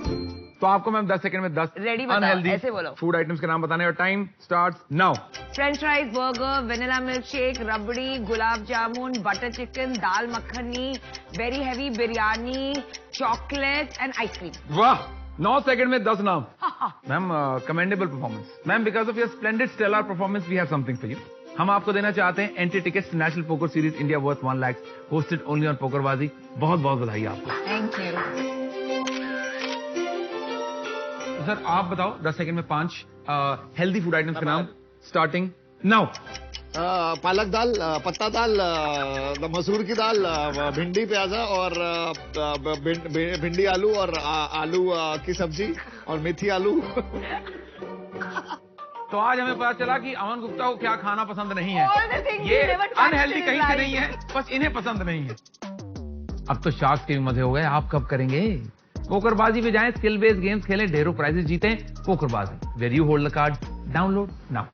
तो आपको मैम 10 सेकंड में 10 अनहेल्दी फूड आइटम्स के नाम बताने, और time starts now. French fries, burger, vanilla milk shake, rabri, gulab jamun, butter chicken, dal makhani, very heavy biryani, chocolate and ice cream. वाह, 9 सेकंड में 10 नाम. Ma'am, commendable performance. Ma'am, because of your splendid stellar performance we have something for you. हम आपको देना चाहते हैं entry tickets national poker series India worth 1 lakh, hosted only on Pokerbaazi. बहुत बहुत बधाई आपको. Thank you. सर, आप बताओ 10 सेकंड में 5 हेल्दी फूड आइटम्स के नाम, स्टार्टिंग नाउ. पालक दाल, पत्ता दाल, मसूर की दाल, भिंडी प्याजा और भिंडी आलू और आलू की सब्जी और मेथी आलू. तो आज हमें पता चला कि अमन गुप्ता को क्या खाना पसंद नहीं है. ये अनहेल्दी कहीं से नहीं है, बस इन्हें पसंद नहीं है. अब तो शार्क्स के भी मजे हो गए. आप कब करेंगे? पोकरबाजी पे जाएं, स्किल बेस्ड गेम्स खेलें, ढेरों प्राइजेस जीतें. Pokerbaazi, where you hold the card, download now.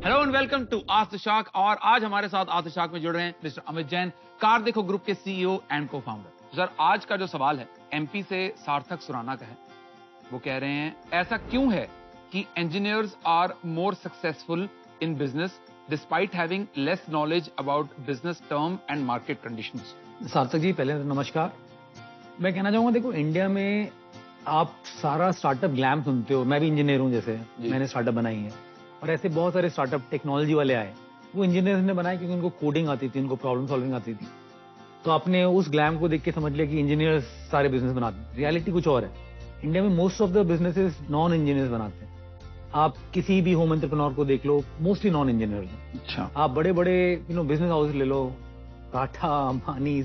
Hello and welcome to ask the shark. और आज हमारे साथ आस्क द शार्क में जुड़ रहे हैं मिस्टर अमित जैन, कार देखो ग्रुप के CEO and co founder. Sir, आज का जो सवाल है MP से सार्थक सुराना का है. वो कह रहे हैं, ऐसा क्यों है कि engineers are more successful in business despite having less knowledge about business term and market conditions? Sarthak ji, पहले नमस्कार. मैं कहना चाहूंगा, देखो, इंडिया में आप सारा स्टार्टअप ग्लैम सुनते हो. मैं भी इंजीनियर हूं, जैसे मैंने स्टार्टअप बनाई है, और ऐसे बहुत सारे स्टार्टअप टेक्नोलॉजी वाले आए. वो इंजीनियर्स ने बनाए क्योंकि उनको कोडिंग आती थी, उनको प्रॉब्लम सॉल्विंग आती थी. तो आपने उस ग्लैम को देख के समझ लिया कि इंजीनियर्स सारे बिजनेस बनाते हैं. रियलिटी कुछ और है. इंडिया में most of the businesses non engineers बनाते हैं. आप किसी भी होम एंटरप्रेन्योर को देख लो, मोस्टली नॉन इंजीनियर्स हैं. अच्छा. आप बड़े बड़े बिजनेस हाउस ले लो, टाटा, अंबानी,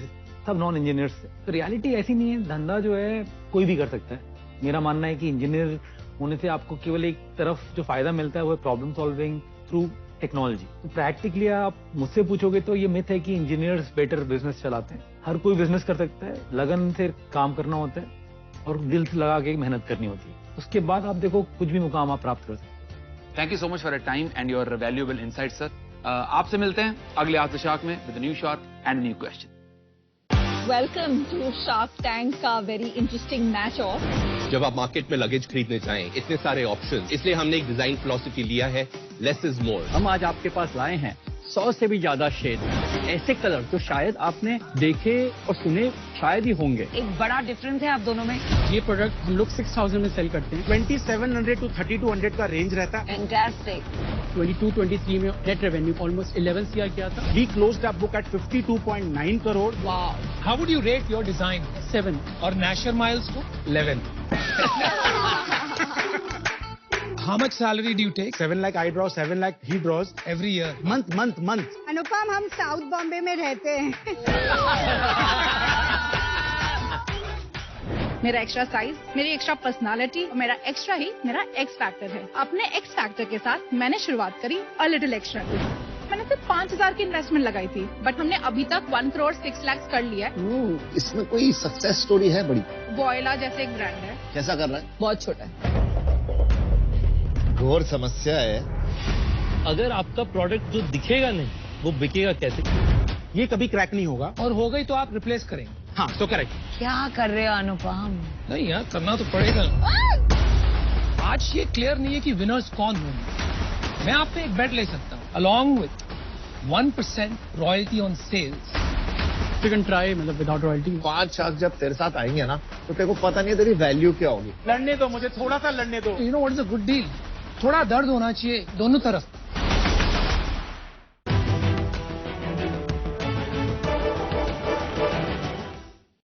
सब नॉन इंजीनियर्स है. तो रियलिटी ऐसी नहीं है. धंधा जो है कोई भी कर सकता है. मेरा मानना है कि इंजीनियर होने से आपको केवल एक तरफ जो फायदा मिलता है वो है प्रॉब्लम सॉल्विंग थ्रू टेक्नोलॉजी. तो प्रैक्टिकली आप मुझसे पूछोगे तो ये मिथ है कि इंजीनियर्स बेटर बिजनेस चलाते हैं. हर कोई बिजनेस कर सकता है. लगन से काम करना होता है और दिल से लगा के मेहनत करनी होती है. उसके बाद आप देखो, कुछ भी मुकाम आप प्राप्त कर सकते हैं. Thank you so much for your time and your valuable insight sir. आपसे मिलते हैं अगले आस्क द शार्क में with a new shark and new question. Welcome to shark tank का वेरी इंटरेस्टिंग मैच ऑफ। जब आप मार्केट में luggage खरीदने जाएं, इतने सारे ऑप्शंस, इसलिए हमने एक डिजाइन फिलॉसफी लिया है, लेस इज मोर। हम आज आपके पास लाए हैं 100 से भी ज्यादा शेड, ऐसे कलर जो शायद आपने देखे और सुने शायद ही होंगे। एक बड़ा डिफरेंस है आप दोनों में। ये प्रोडक्ट हम लोग 6000 में सेल करते हैं। 2700 टू 3200 का रेंज रहता है। फैंटास्टिक। 22-23 में नेट रेवेन्यू ऑलमोस्ट 11 CR किया था। We closed up book at 52.9 crore. Wow. How would you rate your design? 7 और नेशर माइल्स को 11। How much salary do you take? 7 lakh eyebrows, 7 lakh he draws every year? Month. अनुपम, हम south Bombay में रहते हैं। मेरा extra size, मेरी एक्स्ट्रा पर्सनालिटी और मेरा एक्स्ट्रा ही मेरा एक्स फैक्टर है। अपने एक्स फैक्टर के साथ मैंने शुरुआत करी अ लिटिल एक्स्ट्रा। मैंने सिर्फ 5000 की इन्वेस्टमेंट लगाई थी, बट हमने अभी तक 1 करोड़ 6 लाख कर लिया है। इसमें कोई सक्सेस स्टोरी है बड़ी? वॉयला जैसे एक ब्रांड है। कैसा कर रहा है? बहुत छोटा है। घोर समस्या है। अगर आपका प्रोडक्ट जो दिखेगा नहीं वो बिकेगा कैसे? ये कभी क्रैक नहीं होगा। और हो गई तो आप रिप्लेस करेंगे। हाँ, तो करेक्ट। क्या कर रहे हो अनुपम? नहीं यार, करना तो पड़ेगा। आज ये क्लियर नहीं है कि विनर्स कौन होंगे। मैं आप पे एक बेट ले सकता हूँ, along with 1% royalty on sales. You can try, मतलब विदाउट रॉयल्टी। 5 शख्स जब तेरे साथ आएंगे ना, तो तेरे को पता नहीं है तेरी वैल्यू क्या होगी। लड़ने दो मुझे, थोड़ा सा लड़ने दो। You know what is a good deal? थोड़ा दर्द होना चाहिए दोनों तरफ।